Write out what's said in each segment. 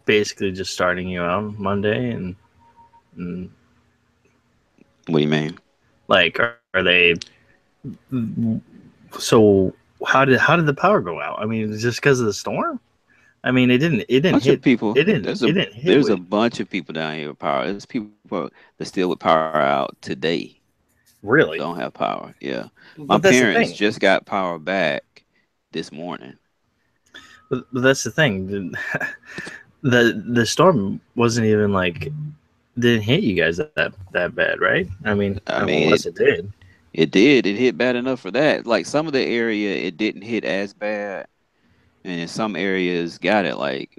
basically just starting you out Monday, and What do you mean? like, are they? So how did the power go out? I mean, just because of the storm? I mean, it didn't Bunch of hit people. it didn't hit There's a with. bunch of people down here with power. There's people that still with power out today. Really. Don't have power. Yeah, my But that's the parents thing. just got power back this morning. But that's the thing. The storm wasn't even like didn't hit you guys that bad, right? I mean, I mean, unless it did. it did. It hit bad enough for that. Like some of the area, it didn't hit as bad, and in some areas got it. Like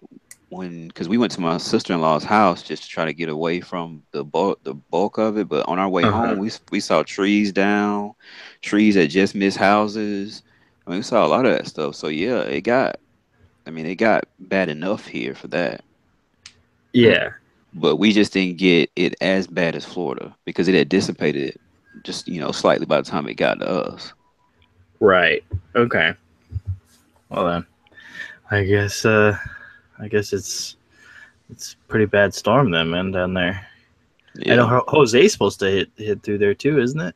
when, because we went to my sister in law's house just to try to get away from the bulk of it. But on our way Uh huh. home, we saw trees down, trees that just missed houses. I mean, we saw a lot of that stuff. So yeah, it got. I mean, it got bad enough here for that. Yeah. But we just didn't get it as bad as Florida because it had dissipated just slightly by the time it got to us. Right. Okay. Well then, I guess I guess it's pretty bad storm then, man, down there. I know Yeah. Jose's supposed to hit through there too, isn't it?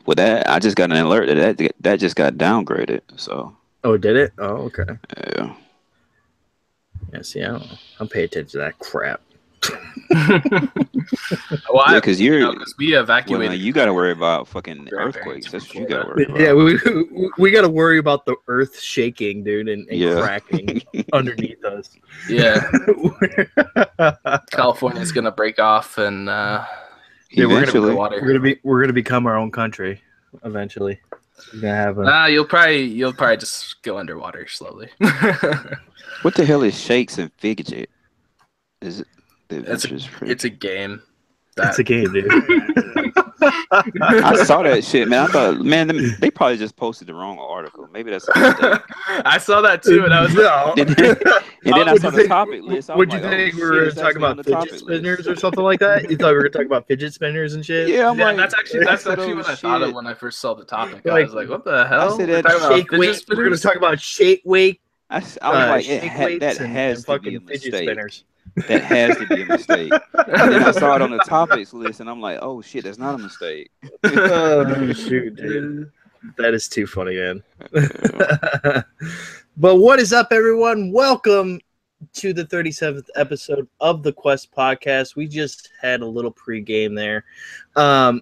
With that, I just got an alert that just got downgraded. So Oh, did it? Oh, okay. yeah, Yeah, see, I don't pay attention to that crap. Well, yeah, because you're because we well, man, evacuated you got to worry about fucking grandparents earthquakes. from That's what you got to Florida. worry Yeah, about. we got to worry about the earth shaking, dude, and Yeah, cracking underneath us. Yeah, California's gonna break off, and Yeah, eventually. we're gonna become our own country eventually. We're gonna have a you'll probably just go underwater slowly. What the hell is shakes and fidget? Is it the it's a adventures it's a fridge? game. it's a game, dude. I saw that shit, man. I thought, man, they probably just posted the wrong article. Maybe that's a mistake. I saw that too, and I was like, No. And then, and then I What'd saw you the think? topic list. I was What'd you like, oh think we shit, were it's talking actually on about? the Fidget topic list. spinners or something like that? You thought we were talking about fidget spinners and shit? Yeah, I'm yeah, like, that's I actually said, oh what I thought of shit. when I first saw the topic. I Like was like, what the I hell? said We're that talking about shake fidget weight. We're gonna spinners? talk about shake weight, I was like, shake that weights, and has to be a fucking fidget mistake. spinners. That has to be a mistake. And then I saw it on the topics list, and I'm like, oh shit, that's not a mistake. Oh shoot, dude. That is too funny, man. Yeah. But what is up, everyone? Welcome to the 37th episode of the Quest Podcast. We just had a little pregame there. I'm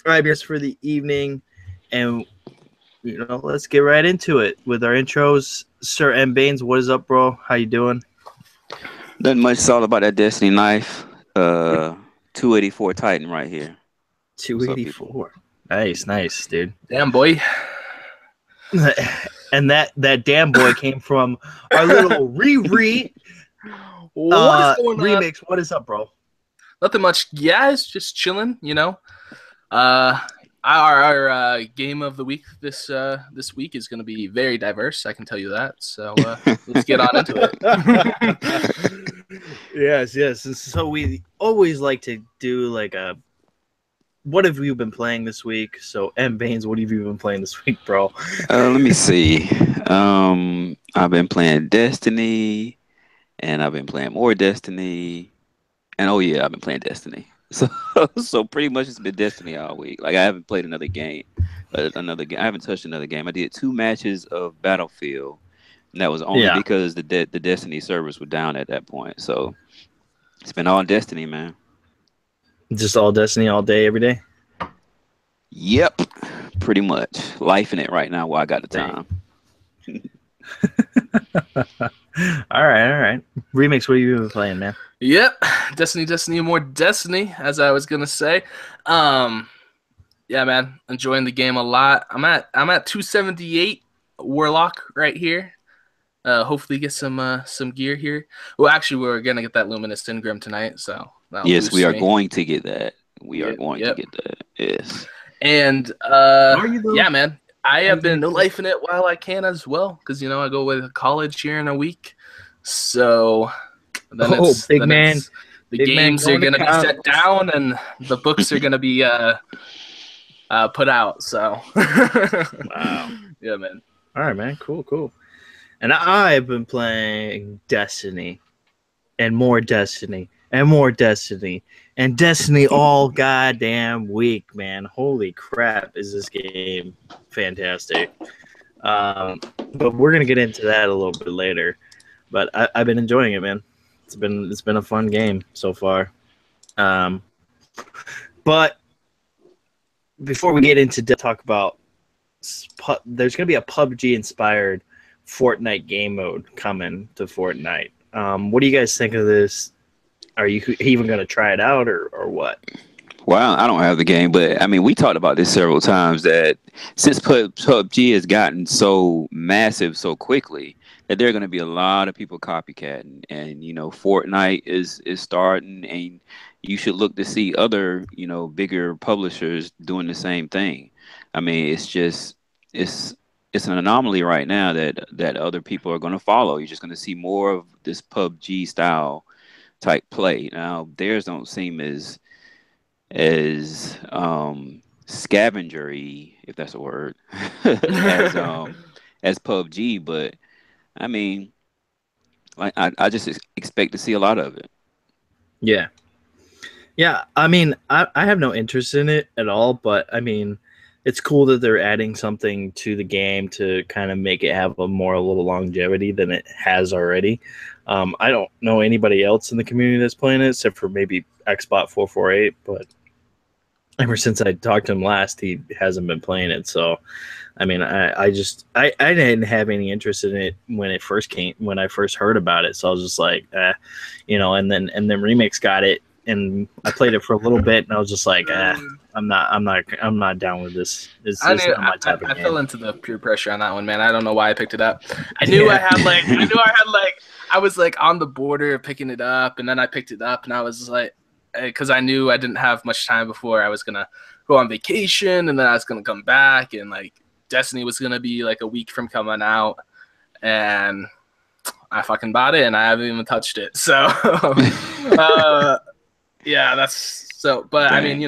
here for the evening, and let's get right into it with our intros. Sir M. Baines, what is up, bro? How you doing? Nothing much. It's all about that Destiny knife. 284 Titan right here. What's up, people? 284. Nice, dude. Damn boy. And that damn boy came from our little Riri What's going on? remix. What is up, bro? Nothing much. Yeah, it's just chilling. Our game of the week this week is going to be very diverse. I can tell you that. So let's get on into it. Yes. And so we always like to do like a what have you been playing this week? So M Baines, what have you been playing this week, bro? Let me see. I've been playing Destiny, and I've been playing more Destiny, and oh yeah, I've been playing Destiny. So pretty much it's been Destiny all week. Like I haven't played another game. I haven't touched another game. I did 2 matches of Battlefield, and that was only because the Destiny servers were down at that point. So it's been all Destiny, man. Just all Destiny all day, every day? Yep, pretty much. Life in it right now while I got the time. All right. Remix, what have you been playing, man? Yep. Destiny, more Destiny, as I was gonna say. Yeah, man. Enjoying the game a lot. I'm at 278 Warlock right here. Hopefully get some gear here. Well, actually, we're gonna get that Luminous Engram tonight, so yes, we are going to get that. We are going to get that. Yes. And yeah, man. I have been lifing it while I can as well, because I go away to college here in a week. So then the games are gonna be set down and the books are gonna be put out. So wow. Yeah, man. All right, man. Cool. And I've been playing Destiny. and more Destiny and more Destiny and Destiny all goddamn week, man. Holy crap, is this game fantastic. But we're gonna get into that a little bit later. But I've been enjoying it, man. It's been a fun game so far. But before we get into talk about, there's gonna be a PUBG inspired Fortnite game mode coming to Fortnite. What do you guys think of this? Are you even going to try it out or what? Well, I don't have the game, but I mean, we talked about this several times that since PUBG has gotten so massive so quickly, that there are going to be a lot of people copycatting, and Fortnite is starting, and you should look to see other bigger publishers doing the same thing. I mean, it's an anomaly right now that other people are going to follow. You're just going to see more of this PUBG style type play. Now, theirs don't seem as scavengery, if that's a word, as PUBG, but I mean, like I just expect to see a lot of it. Yeah. I mean, I have no interest in it at all, but I mean, it's cool that they're adding something to the game to kind of make it have a little longevity than it has already. I don't know anybody else in the community that's playing it except for maybe Xbot448, but ever since I talked to him last, he hasn't been playing it. So, I mean, I didn't have any interest in it when I first heard about it. So I was just like, and then Remix got it, and I played it for a little bit, and I was just like, I'm not down with this. It's not my type of game. I fell into the peer pressure on that one, man. I don't know why I picked it up. I was like on the border of picking it up, and then I picked it up, and I was like, because I knew I didn't have much time before I was gonna go on vacation, and then I was gonna come back, and like Destiny was gonna be like a week from coming out, and I fucking bought it, and I haven't even touched it. So, yeah, that's so. But dang. I mean,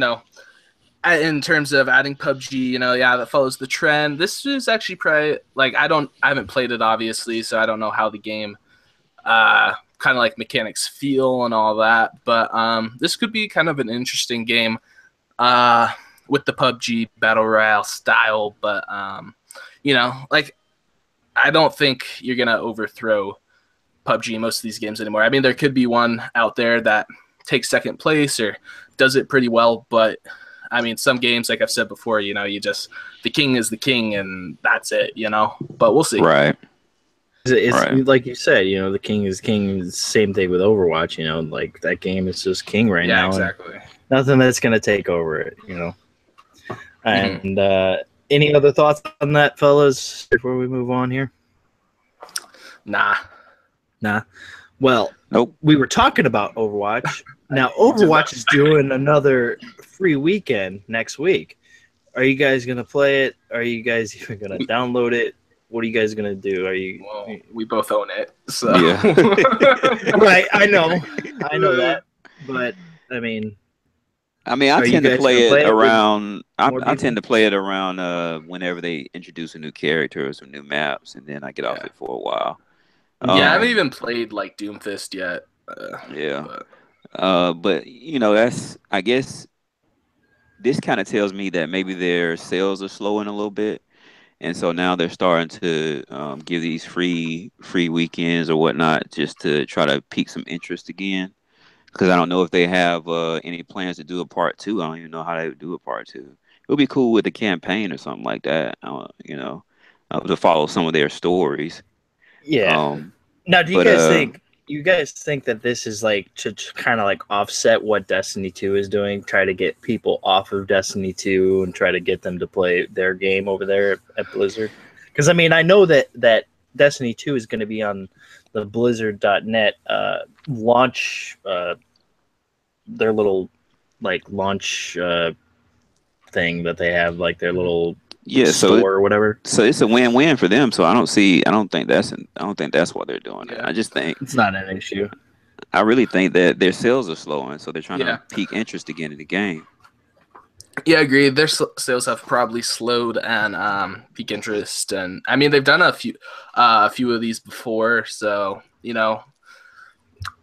in terms of adding PUBG, that follows the trend. This is actually probably like I haven't played it obviously, so I don't know how the game kind of like mechanics feel and all that, but this could be kind of an interesting game with the PUBG battle royale style, but like I don't think you're gonna overthrow PUBG in most of these games anymore. I mean, there could be one out there that takes second place or does it pretty well, but I mean, some games, like I've said before, the king is the king and that's it, but we'll see. Right. It's right. Like you said, the king is king. Same thing with Overwatch, like that game is just king right now. Yeah, exactly. Nothing that's going to take over it, And any other thoughts on that, fellas, before we move on here? Nah. Well, nope. We were talking about Overwatch. Now, Overwatch is doing another free weekend next week. Are you guys going to play it? Are you guys even going to download it? What are you guys gonna do? Well, we both own it, so yeah. Right. I know that, but I mean, I tend to play it around. I tend to play it around whenever they introduce a new character or some new maps, and then I get off it for a while. I haven't even played like Doomfist yet. But that's, I guess, this kind of tells me that maybe their sales are slowing a little bit. And so now they're starting to give these free weekends or whatnot just to try to pique some interest again. Because I don't know if they have any plans to do a part 2. I don't even know how they would do a part 2. It would be cool with a campaign or something like that, to follow some of their stories. Yeah. Now, do you guys think that this is like to kind of like offset what Destiny 2 is doing, try to get people off of Destiny 2 and try to get them to play their game over there at Blizzard? Because I mean, I know that Destiny 2 is going to be on the Blizzard.net launch, their little like launch thing that they have, like their little store or whatever. So it's a win-win for them. So I don't think that's what they're doing. Yeah. I just think it's not an issue. I really think that their sales are slowing, so they're trying to pique interest again in the game. Yeah, I agree. Their sales have probably slowed and pique interest, and I mean they've done a few of these before, so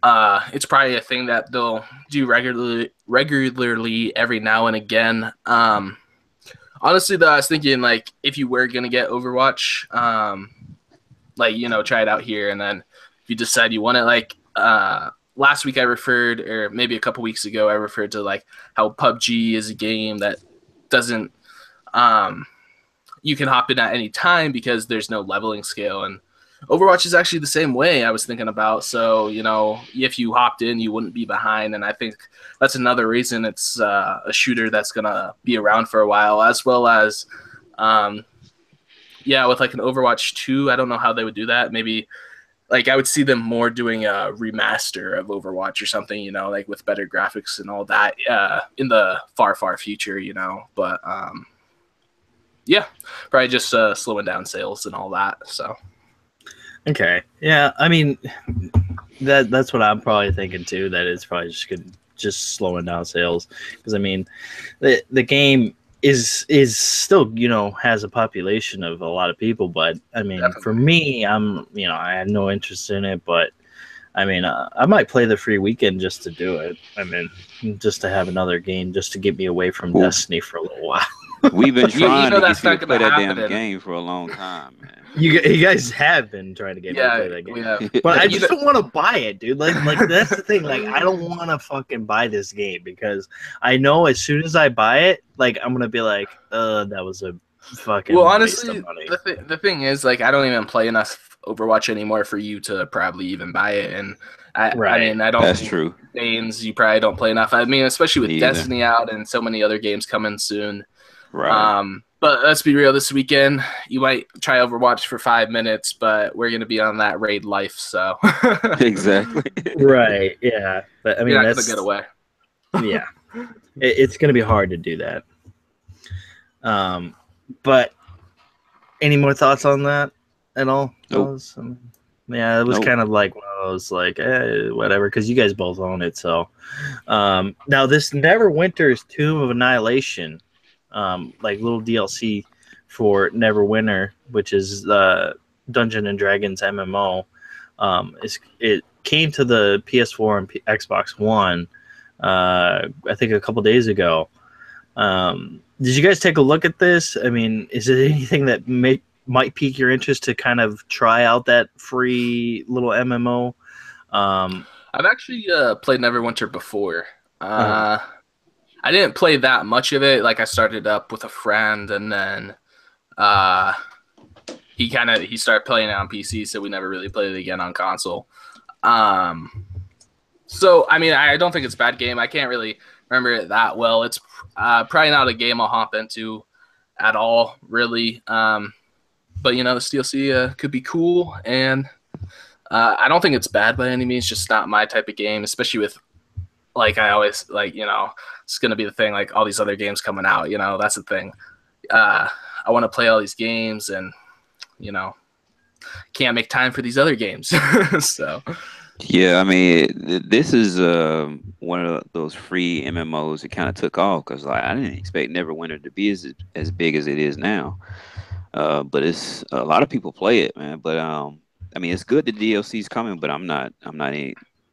it's probably a thing that they'll do regularly every now and again. Honestly, though, I was thinking, like, if you were going to get Overwatch, like, you know, try it out here, and then if you decide you want it, like, last week I referred, or maybe a couple weeks ago, I referred to, like, how PUBG is a game that doesn't, you can hop in at any time because there's no leveling scale, and Overwatch is actually the same way, I was thinking about. So, you know, if you hopped in, you wouldn't be behind. And I think that's another reason it's a shooter that's going to be around for a while, as well as, yeah, with like an Overwatch 2, I don't know how they would do that. Maybe, like, I would see them more doing a remaster of Overwatch or something, you know, like with better graphics and all that in the far, far future, you know. But, yeah, probably just slowing down sales and all that, so. Okay. Yeah, I mean, that's what I'm probably thinking too. That it's probably just slowing down sales, because I mean, the game is still, you know, has a population of a lot of people, but I mean, definitely. For me, I had no interest in it, but I mean, I might play the free weekend just to do it. I mean, just to have another game, just to get me away from Destiny for a little while. We've been trying to get you to play that damn game for a long time, man. You guys have been trying to get me to play that game, but I just don't want to buy it, dude. Like that's the thing. Like, I don't want to fucking buy this game, because I know as soon as I buy it, like, I'm gonna be like, that was a fucking. Well, honestly, the thing is, like, I don't even play enough Overwatch anymore for you to probably even buy it, and I mean, I don't. That's true. Games you probably don't play enough. I mean, especially with Destiny out and so many other games coming soon. Right. But let's be real, this weekend you might try Overwatch for 5 minutes, but we're gonna be on that raid life, so exactly. Right. Yeah. But I mean, you're not gonna get away. Yeah. It's gonna be hard to do that. But any more thoughts on that at all? Nope. Yeah, it was kind of like one of those, like, whatever, because you guys both own it. So now this Neverwinter's Tomb of Annihilation, like little DLC for Neverwinter, which is the Dungeon and Dragons MMO. It came to the PS4 and Xbox One, I think a couple days ago. Did you guys take a look at this? I mean, is it anything that might pique your interest to kind of try out that free little MMO? I've actually played Neverwinter before. I didn't play that much of it. Like, I started up with a friend, and then he started playing it on PC, so we never really played it again on console. So I mean, I don't think it's a bad game. I can't really remember it that well. It's probably not a game I'll hop into at all, really. But you know, this DLC could be cool, and I don't think it's bad by any means. Just not my type of game, especially with, like, I always, like, you know, it's gonna be the thing, like, all these other games coming out, you know, that's the thing. I want to play all these games, and, you know, can't make time for these other games. So yeah, I mean, this is one of those free MMOs that kind of took off, because, like, I didn't expect Neverwinter to be as big as it is now. But it's a lot of people play it, man. But I mean, it's good the DLC's coming, but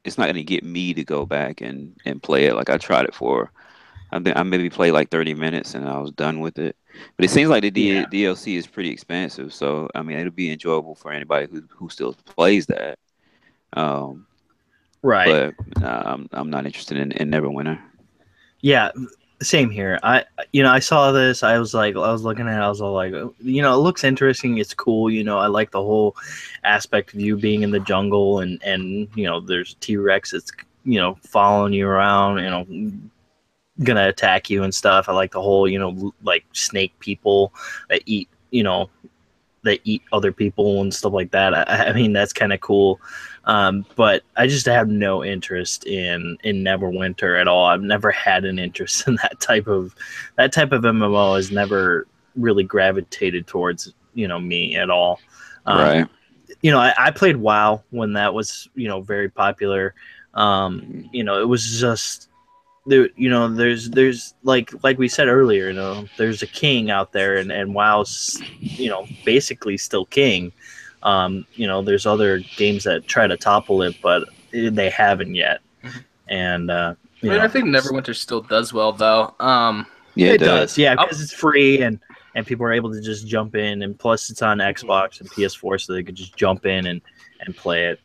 it's not gonna get me to go back and play it. Like, I tried it for, I maybe played like 30 minutes and I was done with it. But it seems like the DLC is pretty expensive, so I mean, it'll be enjoyable for anybody who still plays that. Right. But I'm not interested in Neverwinter. Yeah. Same here. I saw this. I was looking at it. I was all like, you know, it looks interesting. It's cool. You know, I like the whole aspect of you being in the jungle, and you know, there's T-Rex that's, you know, following you around, you know, gonna attack you and stuff. I like the whole, you know, like snake people that eat, you know, that eat other people and stuff like that. I mean, that's kind of cool. But I just have no interest in Neverwinter at all. I've never had an interest in that type of MMO. Has never really gravitated towards, you know, me at all. Right. You know, I played WoW when that was, you know, very popular. You know, it was just there. You know, there's like we said earlier, you know, there's a king out there, and WoW's, you know, basically still king. You know, there's other games that try to topple it, but they haven't yet. And I think Neverwinter still does well though. Yeah, it does. Yeah, because it's free and people are able to just jump in, and plus it's on Xbox and PS4, so they could just jump in and play it.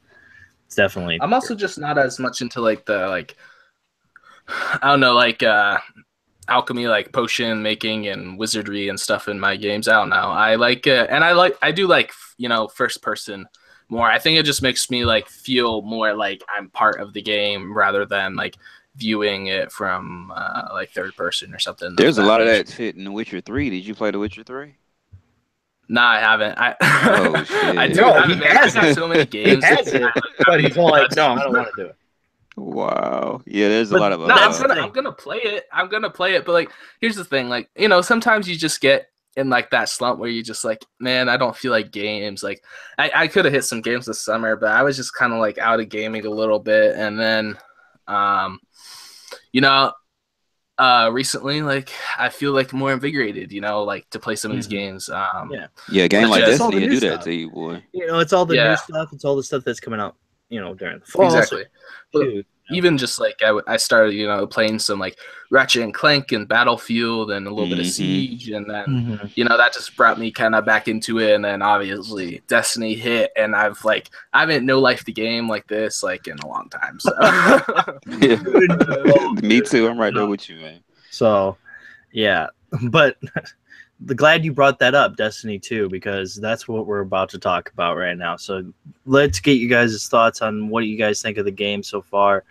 It's definitely. I'm also just not as much into like the I don't know, like alchemy, like potion making and wizardry and stuff in my games. I don't know. I like it, and I do like first person more. I think it just makes me like feel more like I'm part of the game rather than like viewing it from like third person or something. There's a lot of that shit in The Witcher 3. Did you play The Witcher 3? Nah, I haven't. Oh shit! I do. He has so many games. He has it, but he's all like, "No, I don't want to do it." Wow. Yeah, there's a lot of. No, I'm gonna play it. I'm gonna play it. But like, here's the thing. Like, sometimes you just get in like that slump where you just like, man, I don't feel like games. Like, I could have hit some games this summer, but I was just kind of like out of gaming a little bit, and then, recently, like I feel like more invigorated, like to play some of these games. A game like Destiny will do that to you, boy. It's all the new stuff. It's all the stuff that's coming out, during the fall. Exactly. Even just like I started, playing some like Ratchet and Clank and Battlefield and a little bit of Siege, and then that just brought me kind of back into it. And then obviously Destiny hit, and I haven't no life the game like this like in a long time. So. Me too. I'm right there with you, man. So, yeah, but. Glad you brought that up, Destiny 2, because that's what we're about to talk about right now. So let's get you guys' thoughts on what you guys think of the game so far.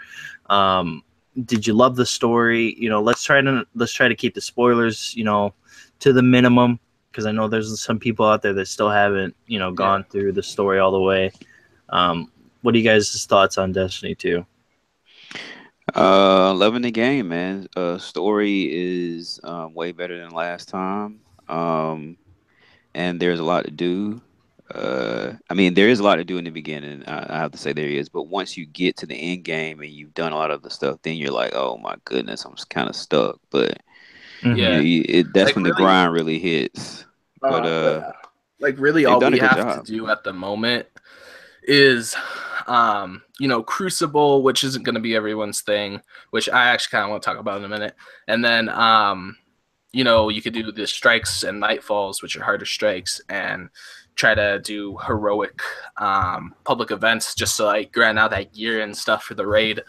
Did you love the story? Let's try to keep the spoilers, to the minimum, because I know there's some people out there that still haven't, gone through the story all the way. What are you guys' thoughts on Destiny 2? Loving the game, man. Story is way better than last time. And there's a lot to do. There is a lot to do in the beginning. I have to say there is, but once you get to the end game and you've done a lot of the stuff, then you're like, oh my goodness, I'm kind of stuck. But that's like when the grind really hits. But really, all we have to do at the moment is, Crucible, which isn't going to be everyone's thing, which I actually kind of want to talk about in a minute, and then you could do the strikes and nightfalls, which are harder strikes, and try to do heroic public events just to like grind out that gear and stuff for the raid.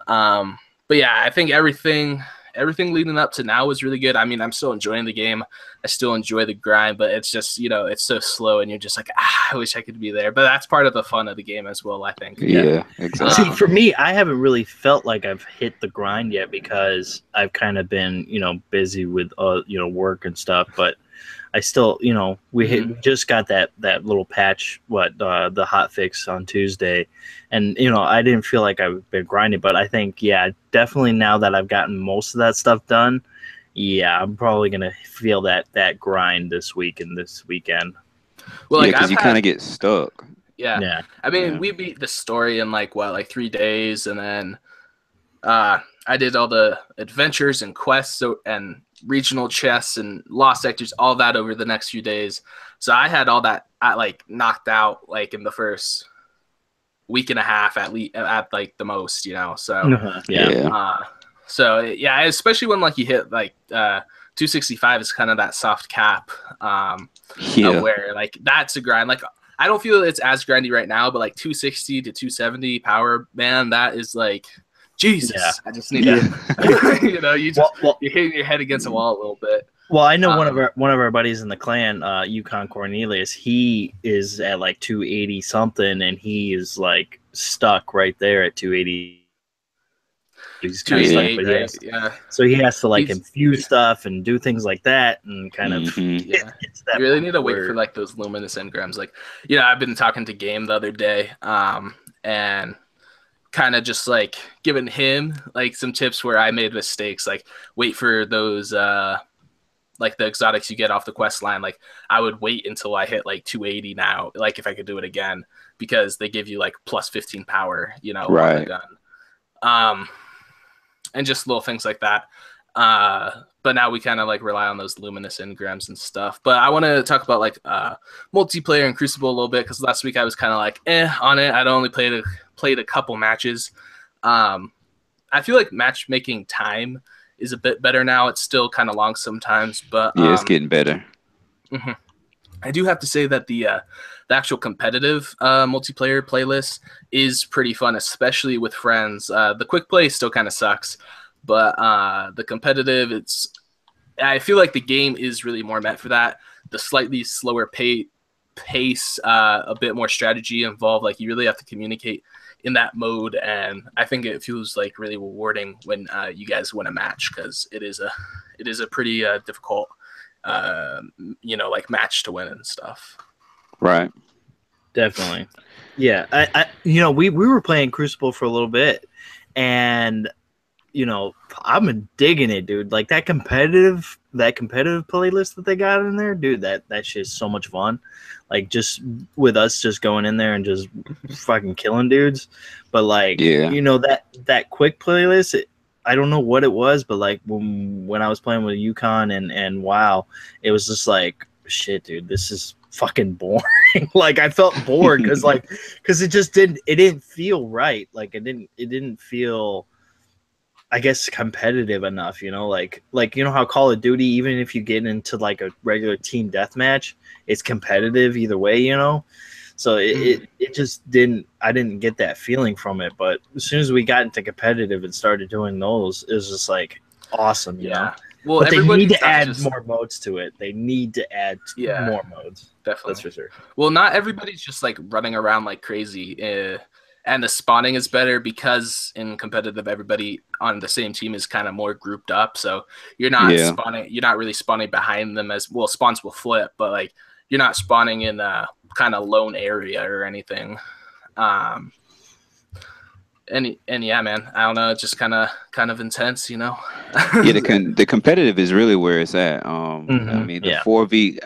But yeah, I think everything leading up to now was really good. I mean, I'm still enjoying the game. I still enjoy the grind, but it's just, it's so slow and you're just like, I wish I could be there. But that's part of the fun of the game as well, I think. Yeah, exactly. See, for me, I haven't really felt like I've hit the grind yet because I've kind of been, busy with, work and stuff. But I still, we just got that little patch, the hot fix on Tuesday. And, I didn't feel like I've been grinding, but I think, definitely now that I've gotten most of that stuff done, I'm probably going to feel that grind this week and this weekend. Well, because you kind of get stuck. Yeah. I mean, we beat the story in 3 days, and then I did all the adventures and quests and regional chests and lost sectors, all that over the next few days. So I had all that knocked out in the first week and a half at least, at the most, So especially when you hit 265 is kind of that soft cap, where that's a grind. I don't feel it's as grindy right now, but 260 to 270 power, man, that is Jesus. Yeah. I just need to, you're hitting your head against a wall a little bit. Well, I know one of our buddies in the clan, Yukon Cornelius, he is at 280 something, and he is stuck right there at 280. He's kind of stuck, so he has to infuse stuff and do things like that, and kind of. You really need to wait for those luminous engrams. I've been talking to Game the other day, and kind of just giving him some tips where I made mistakes. Wait for those the exotics you get off the quest line. I would wait until I hit 280 now, if I could do it again, because they give you plus 15 power, right, on the gun. And just little things like that. But but now we kind of like rely on those luminous engrams and stuff. But I want to talk about like multiplayer and Crucible a little bit, because last week I was kind of like on it. I'd only played a couple matches. I feel like matchmaking time is a bit better now. It's still kind of long sometimes, but yeah, it's getting better. Mm-hmm. I do have to say that the actual competitive multiplayer playlist is pretty fun, especially with friends. The quick play still kind of sucks, but the competitive, I feel like the game is really more meant for that. The slightly slower pace, a bit more strategy involved. Like, you really have to communicate in that mode, and I think it feels like really rewarding when you guys win a match, because it is a pretty difficult like match to win and stuff. Right. Definitely. Yeah. I we were playing Crucible for a little bit, and I've been digging it, dude. Like that competitive playlist that they got in there, dude, that shit's so much fun. Like, just with us just going in there and just fucking killing dudes. But like, that quick playlist, I don't know what it was, but like when I was playing with Yukon and WoW, it was just like, shit, dude, this is fucking boring. Like, I felt bored because it just didn't feel right. Like, it didn't feel, I guess, competitive enough, like how Call of Duty, even if you get into like a regular team deathmatch, it's competitive either way, So it just I didn't get that feeling from it. But as soon as we got into competitive and started doing those, it was just like awesome, you know. Well, but they need to add more modes to it. They need to add more modes. Definitely. That's for sure. Well, not everybody's just like running around like crazy. And the spawning is better, because in competitive, everybody on the same team is kind of more grouped up. So you're not you're not really spawning behind them as well. Spawns will flip, but like, you're not spawning in a kind of lone area or anything. And yeah, man, I don't know. It's just kind of intense, Yeah, the competitive is really where it's at. I mean, the 4v.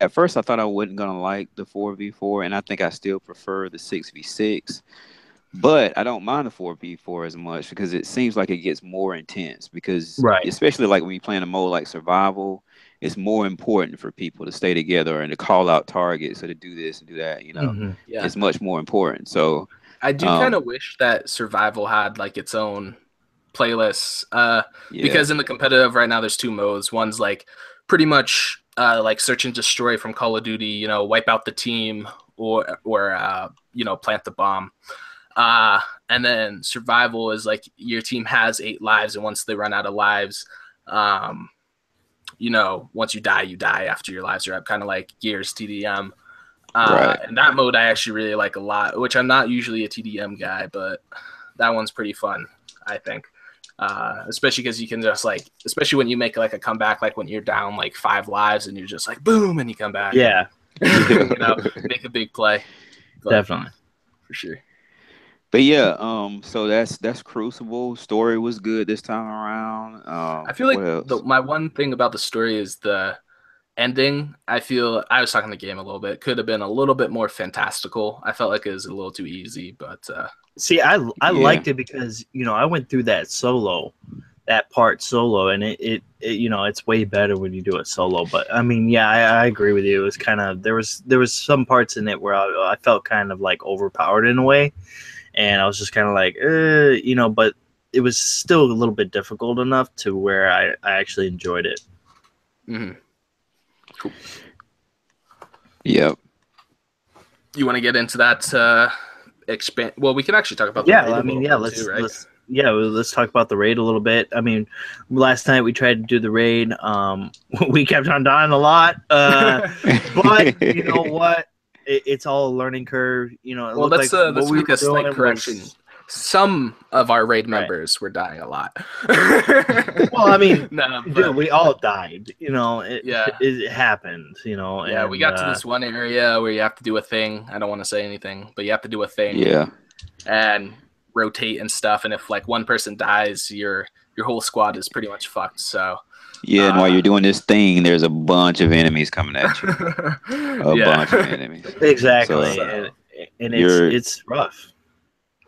At first, I thought I wasn't gonna like the 4v4, and I think I still prefer the 6v6. But I don't mind the 4v4 as much, because it seems like it gets more intense. Because especially like when you're playing a mode like survival, it's more important for people to stay together and to call out targets or to do this and do that. It's much more important. So I do kind of wish that survival had like its own playlists, because in the competitive right now, there's two modes. One's like pretty much like search and destroy from Call of Duty, wipe out the team or plant the bomb. And then survival is like your team has 8 lives, and once they run out of lives, once you die after your lives are up, kind of like Gears TDM. And that mode I actually really like a lot, which I'm not usually a TDM guy, but that one's pretty fun, I think. Especially because you can just like, especially when you make like a comeback, like when you're down like 5 lives and you're just like boom and you come back. Yeah. Make a big play. But, definitely. For sure. But yeah, so that's Crucible. Story was good this time around. I feel like my one thing about the story is the ending. I feel, I was talking the game a little bit, could have been a little bit more fantastical. I felt like it was a little too easy, but see, I liked it because I went through that part solo, and it it's way better when you do it solo. But I mean, I agree with you. It was kind of, there was some parts in it where I felt kind of like overpowered in a way. And I was just kind of like, but it was still a little bit difficult enough to where I actually enjoyed it. Mm-hmm. Cool. Yep. You want to get into that expand? Well, we can actually talk about the raid a little bit too, right? Let's talk about the raid a little bit. I mean, last night we tried to do the raid. We kept on dying a lot. But you know what? It's all a learning curve, Well, let's make a slight correction. Some of our raid members were dying a lot. Well, I mean, dude, we all died. It happened. Yeah, we got to this one area where you have to do a thing. I don't want to say anything, but you have to do a thing. Yeah. And rotate and stuff. And if like one person dies, your whole squad is pretty much fucked. So. Yeah, and while you're doing this thing, there's a bunch of enemies coming at you. A bunch of enemies. Exactly. So, and it's rough.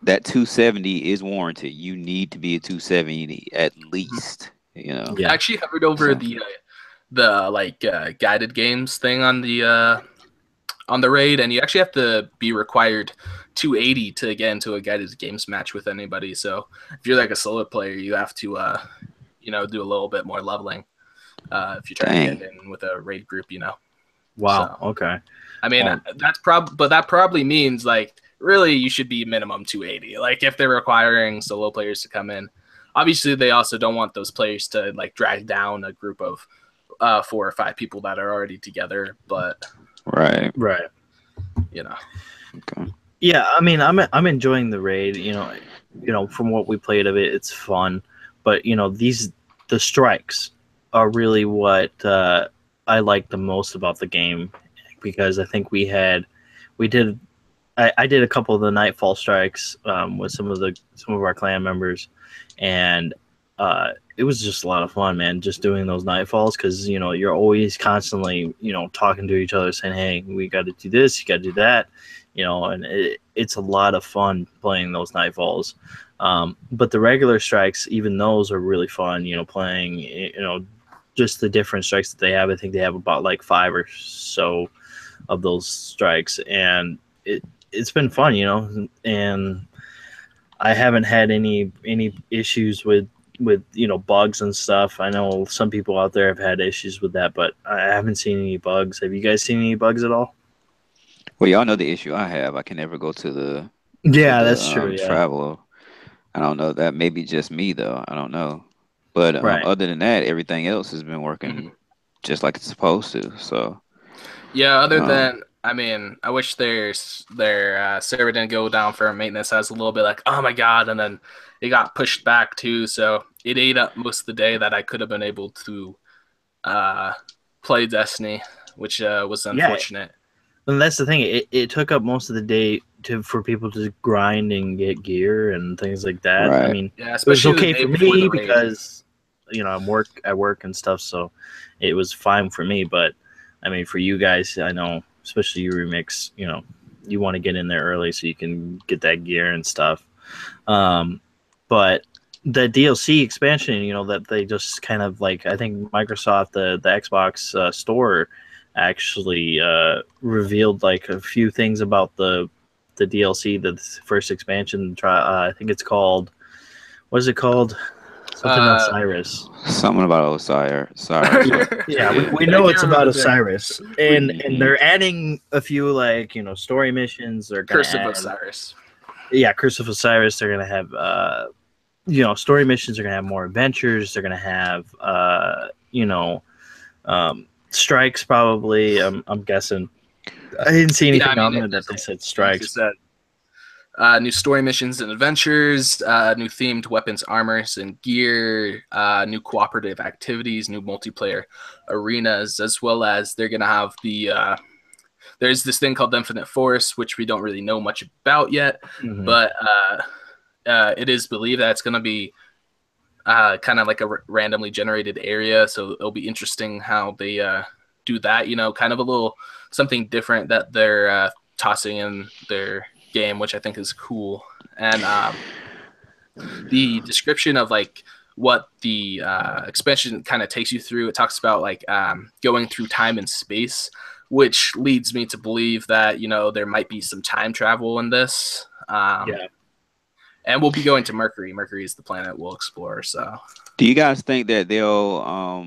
That 270 is warranted. You need to be a 270 at least. You know. Yeah. I actually hovered over the guided games thing on the raid, and you actually have to be required 280 to get into a guided games match with anybody. So if you're like a solo player, you have to do a little bit more leveling if you're trying to get in with a raid group. Wow. So, okay. I mean, but that probably means like really you should be minimum 280. Like if they're requiring solo players to come in, obviously they also don't want those players to like drag down a group of 4 or 5 people that are already together. But right. Okay. Yeah, I mean, I'm enjoying the raid. From what we played of it, it's fun. But the strikes are really what I like the most about the game, because I think I did a couple of the nightfall strikes with some of our clan members, and it was just a lot of fun, man. Just doing those nightfalls, because you're always constantly talking to each other, saying, "Hey, we got to do this, you got to do that," and it's a lot of fun playing those nightfalls. But the regular strikes, even those are really fun. Playing just the different strikes that they have. I think they have about like 5 or so of those strikes, and it's been fun, and I haven't had any issues with bugs and stuff. I know some people out there have had issues with that, but I haven't seen any bugs. Have you guys seen any bugs at all? Well, y'all know the issue I have. I can never go to the that's true. Yeah. Travel. I don't know. That may be just me though. I don't know. But other than that, everything else has been working just like it's supposed to. So yeah. Other than, I mean, I wish their server didn't go down for maintenance. I was a little bit like, oh my god, and then it got pushed back too. So it ate up most of the day that I could have been able to play Destiny, which was unfortunate. And that's the thing. It took up most of the day for people to grind and get gear and things like that. Right. I mean, it was okay for me because I'm at work and stuff, so it was fine for me. But I mean, for you guys, I know, especially you Remix, you want to get in there early so you can get that gear and stuff. But the DLC expansion, that they just kind of like, I think Microsoft, the Xbox store, actually revealed like a few things about the DLC, the first expansion. I think it's called, what is it called? Something Osiris. Something about Osiris. Yeah, we know it's about Osiris, and they're adding a few like story missions. They're gonna Curse of Osiris. Yeah, Curse of Osiris. They're gonna have story missions. They're gonna have more adventures. They're gonna have strikes probably. I'm guessing. I didn't see anything on there that they said strikes. New story missions and adventures, new themed weapons, armors, and gear, new cooperative activities, new multiplayer arenas, as well as they're going to have there's this thing called Infinite Force, which we don't really know much about yet, but it is believed that it's going to be kind of like a randomly generated area, so it'll be interesting how they do that, kind of a little something different that they're tossing in their game, which I think is cool. And the description of like what the expansion kind of takes you through, it talks about like going through time and space, which leads me to believe that there might be some time travel in this. And we'll be going to Mercury. Mercury is the planet we'll explore. So do you guys think that they'll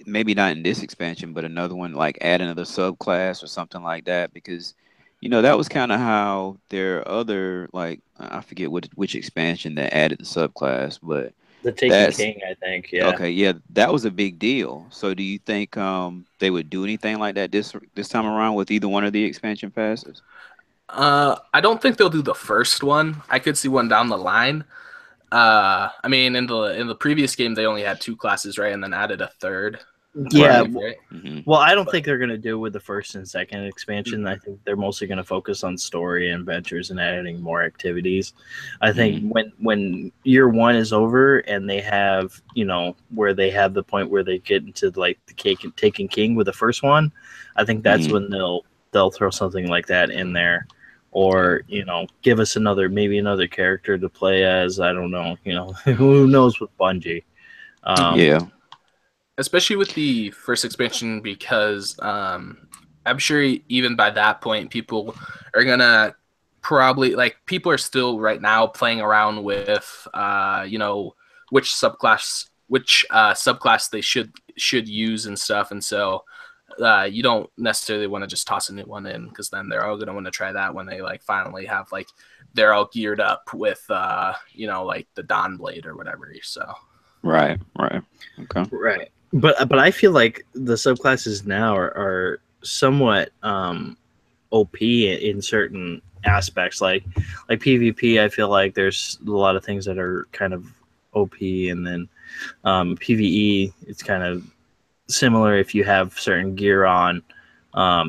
maybe not in this expansion, but another one, like add another subclass or something like that? Because that was kind of how their other, like, I forget which expansion that added the subclass, but the Taken King, I think. Yeah. Okay, yeah, that was a big deal. So do you think they would do anything like that this time around with either one of the expansion passes? I don't think they'll do the first one. I could see one down the line. I mean, in the previous game, they only had 2 classes, right, and then added a third. Yeah. Right? Well, I don't think they're going to do with the first and second expansion. I think they're mostly going to focus on story and adventures and adding more activities. I think when year 1 is over and they have, where they have the point where they get into like the Taken King with the first one, I think that's when they'll throw something like that in there. Or, give us maybe another character to play as. I don't know. Who knows with Bungie. Yeah. Especially with the first expansion, because I'm sure even by that point, people are gonna probably people are still right now playing around with which subclass they should use and stuff, and so you don't necessarily want to just toss a new one in, because then they're all gonna want to try that when they finally have they're all geared up with the Dawn Blade or whatever. So right. Okay. Right. But I feel like the subclasses now are somewhat OP in certain aspects, like PvP. I feel like there's a lot of things that are kind of OP, and then PvE, it's kind of similar. If you have certain gear on,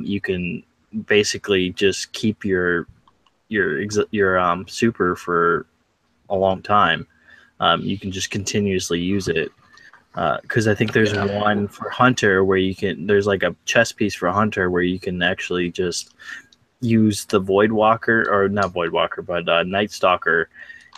you can basically just keep your super for a long time. You can just continuously use it. Because I think there's one for Hunter where there's like a chest piece for Hunter where you can actually just use the Void Walker, or not Void Walker, but Night Stalker,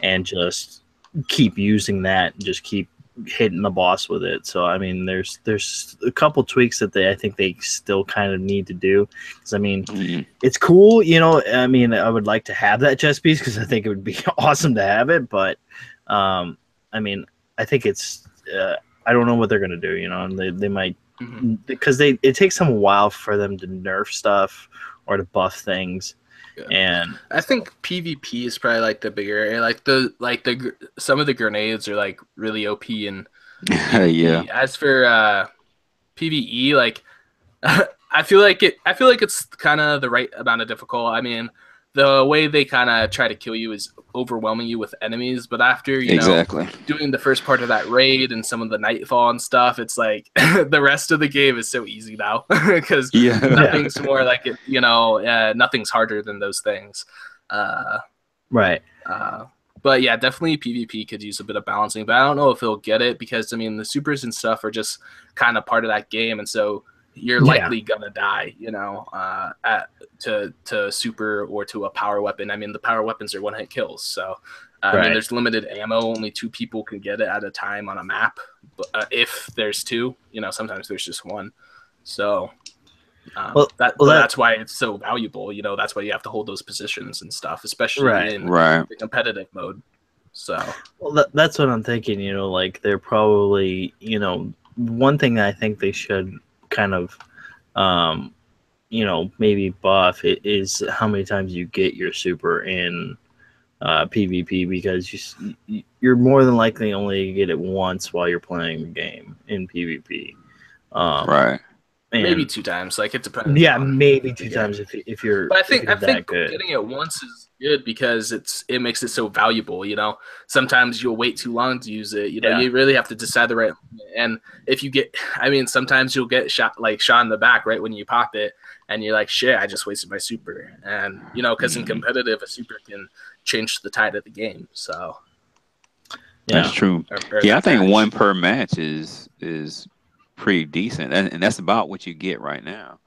and just keep using that and just keep hitting the boss with it. So I mean, there's a couple tweaks that I think they still kind of need to do. Because I mean, it's cool, I mean, I would like to have that chest piece because I think it would be awesome to have it, but I mean, I think it's I don't know what they're gonna do. They might, because it takes them a while for them to nerf stuff or to buff things. Yeah. And I think PvP is probably the bigger area. Some of the grenades are really OP, and yeah. As for PvE, I feel like it's kind of the right amount of difficult. I mean, the way they kind of try to kill you is overwhelming you with enemies, but after exactly doing the first part of that raid and some of the nightfall and stuff, it's the rest of the game is so easy now, because nothing's more nothing's harder than those things. Right. But yeah, definitely PvP could use a bit of balancing, but I don't know if it'll get it, because I mean the supers and stuff are just kind of part of that game, and so you're likely gonna die, to super or to a power weapon. I mean, the power weapons are one-hit kills, so I mean, there's limited ammo. Only 2 people can get it at a time on a map. But if there's 2, sometimes there's just 1. So that's why it's so valuable. That's why you have to hold those positions and stuff, especially in the competitive mode. So that's what I'm thinking. They're probably one thing that I think they should kind of maybe buff it is how many times you get your super in PvP, because you're more than likely only get it once while you're playing the game in PvP. Right. Maybe 2 times. It depends. Yeah, maybe 2 times if you're. But I think good. Getting it once is good because it makes it so valuable. Sometimes you'll wait too long to use it. You really have to decide the right. And if you get, I mean, sometimes you'll get shot in the back right when you pop it, and you're like, shit, I just wasted my super. And because in competitive, a super can change the tide of the game. So. That's true. I think 1 per match is pretty decent, and that's about what you get right now.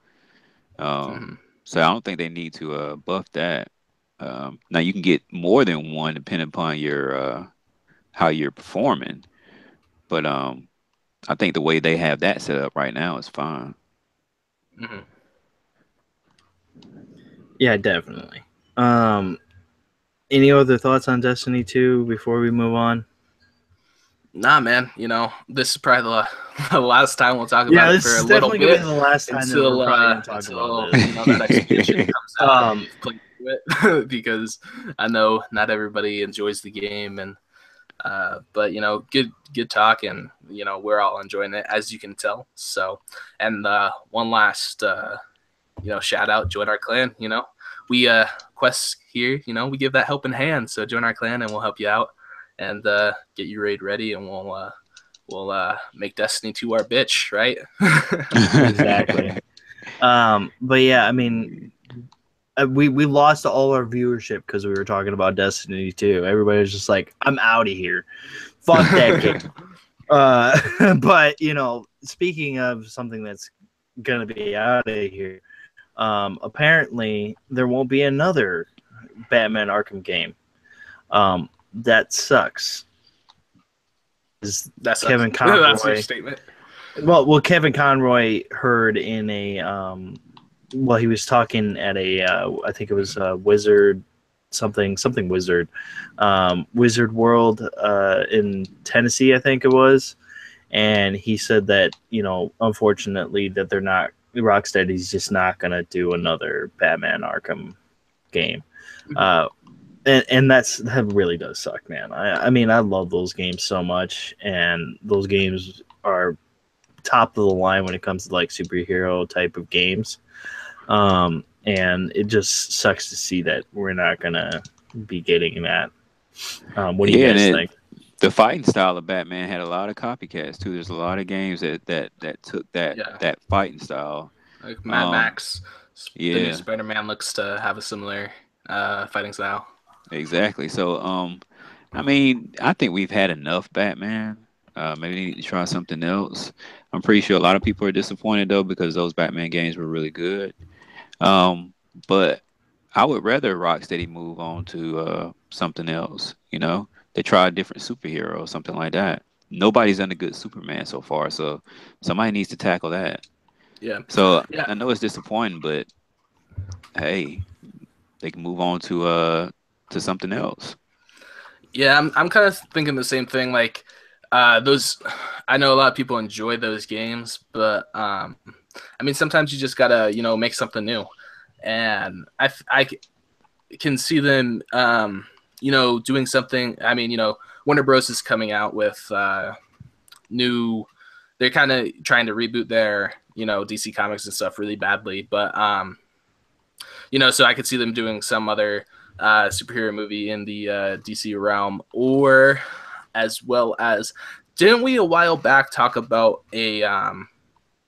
So I don't think they need to buff that. Now you can get more than 1 depending upon your how you're performing, but I think the way they have that set up right now is fine. Yeah, definitely. Any other thoughts on Destiny 2 before we move on? Nah, man. This is probably the last time we'll talk about it for a little bit. This is definitely the last time until that expansion comes out. Play through it, because I know not everybody enjoys the game, and but good talk, and we're all enjoying it, as you can tell. So, and one last shout out, join our clan. We Quest here. We give that helping hand. So join our clan, and we'll help you out. And get your raid ready, and we'll make Destiny 2 our bitch, right? Exactly. But yeah, I mean, we lost all our viewership because we were talking about Destiny 2. Everybody was just like, "I'm out of here, fuck that game." But speaking of something that's gonna be out of here, apparently there won't be another Batman Arkham game. That sucks. Kevin Conroy. That's your statement. Well, Kevin Conroy heard in a he was talking at a I think it was Wizard something Wizard Wizard World in Tennessee, I think it was, and he said that unfortunately that they're not Rocksteady's just not gonna do another Batman Arkham game. And that really does suck, man. I mean, I love those games so much, and those games are top of the line when it comes to like superhero type of games. And it just sucks to see that we're not gonna be getting that. What do you guys think? The fighting style of Batman had a lot of copycats too. There's a lot of games that took that fighting style. Like Mad Max. The new Spider-Man looks to have a similar fighting style. Exactly. So, I mean, I think we've had enough Batman. Maybe we need to try something else. I'm pretty sure a lot of people are disappointed though because those Batman games were really good. But I would rather Rocksteady move on to something else. They try a different superhero or something like that. Nobody's done a good Superman so far, so somebody needs to tackle that. Yeah. So I know it's disappointing, but hey, they can move on to something else. Yeah, I'm kind of thinking the same thing. Like those, I know a lot of people enjoy those games, but I mean sometimes you just gotta make something new, and I can see them doing something. I mean Warner Bros is coming out with new. They're kind of trying to reboot their DC Comics and stuff really badly, but so I could see them doing some other superhero movie in the DC realm, or as well as, didn't we a while back talk about a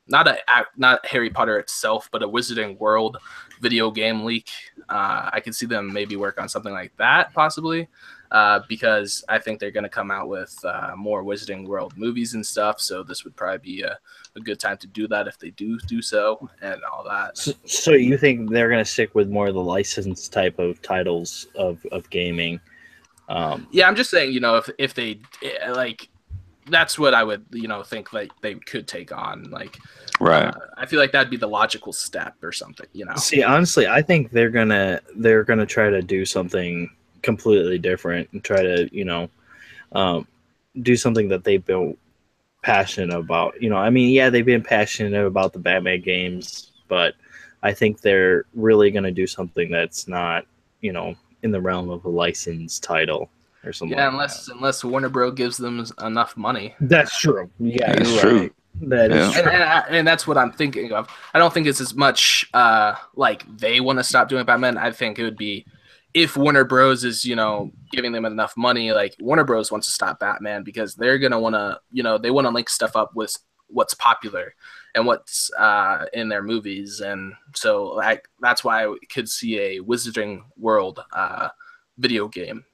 not Harry Potter itself, but a Wizarding World video game leak? I could see them maybe work on something like that possibly, because I think they're going to come out with more Wizarding World movies and stuff. So this would probably be a good time to do that if they do so and all that. So you think they're going to stick with more of the licensed type of titles of gaming? Yeah, I'm just saying, if they like, that's what I would think like they could take on. Like, right. I feel like that'd be the logical step or something. See, honestly, I think they're gonna try to do something completely different and try to do something that they've been passionate about. I mean, yeah, they've been passionate about the Batman games, but I think they're really gonna do something that's not in the realm of a licensed title or something. Yeah, unless Warner Bros. Gives them enough money. That's true. Yeah, that's you're true. Right. That is true. And that's what I'm thinking of. I don't think it's as much like they want to stop doing Batman. I think it would be if Warner Bros. Is giving them enough money. Like Warner Bros. Wants to stop Batman because they're gonna want to they want to link stuff up with what's popular and what's in their movies, and so that's why I could see a Wizarding World video game.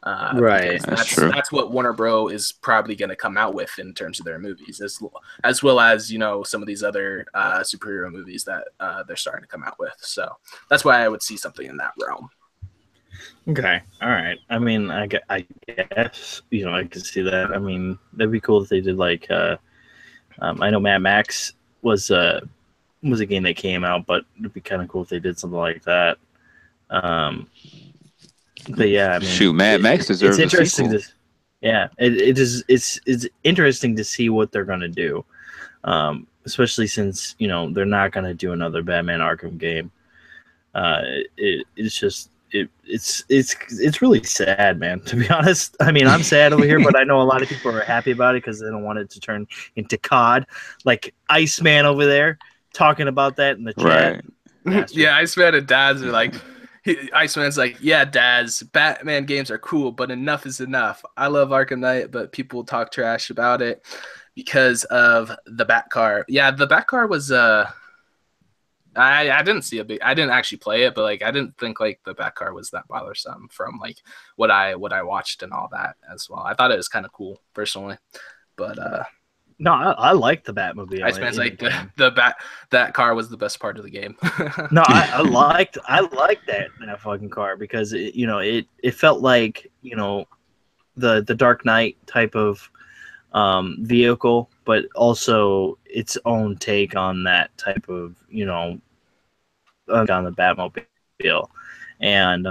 Right. That's what Warner Bros. Is probably going to come out with in terms of their movies, as well as some of these other superhero movies that they're starting to come out with. So that's why I would see something in that realm. Okay. All right. I mean, I guess I could see that. I mean, that'd be cool if they did like I know Mad Max was a game that came out, but it'd be kind of cool if they did something like that. But yeah, I mean, shoot, Mad Max deserves it's interesting a sequel. It is. It's interesting to see what they're gonna do, especially since they're not gonna do another Batman Arkham game. It's really sad, man. To be honest, I mean, I'm sad over here, but I know a lot of people are happy about it because they don't want it to turn into COD. Like Iceman over there talking about that in the chat. Right. Yeah, Iceman and Dads are like. Iceman's like, yeah, Daz, Batman games are cool, but enough is enough. I love Arkham Knight, but people talk trash about it because of the Batcar. Yeah, the Batcar was I didn't see I didn't actually play it, but like I didn't think like the Batcar was that bothersome from like what I watched and all that as well. I thought it was kind of cool personally, but no, I like the Bat movie. Iceman's like that car was the best part of the game. No, I liked that fucking car because it felt like the Dark Knight type of vehicle, but also its own take on that type of, on the Batmobile. And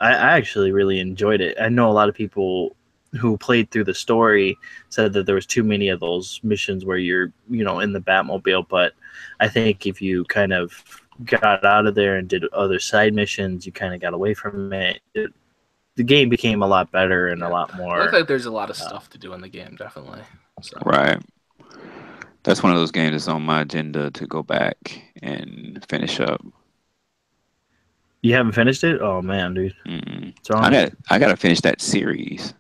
I actually really enjoyed it. I know a lot of people who played through the story said that there was too many of those missions where you're, in the Batmobile. But I think if you kind of got out of there and did other side missions, you kind of got away from it. The game became a lot better and a lot more. It looks like there's a lot of stuff to do in the game, definitely. So. Right. That's one of those games that's on my agenda to go back and finish up. You haven't finished it? Oh man, dude. I gotta finish that series.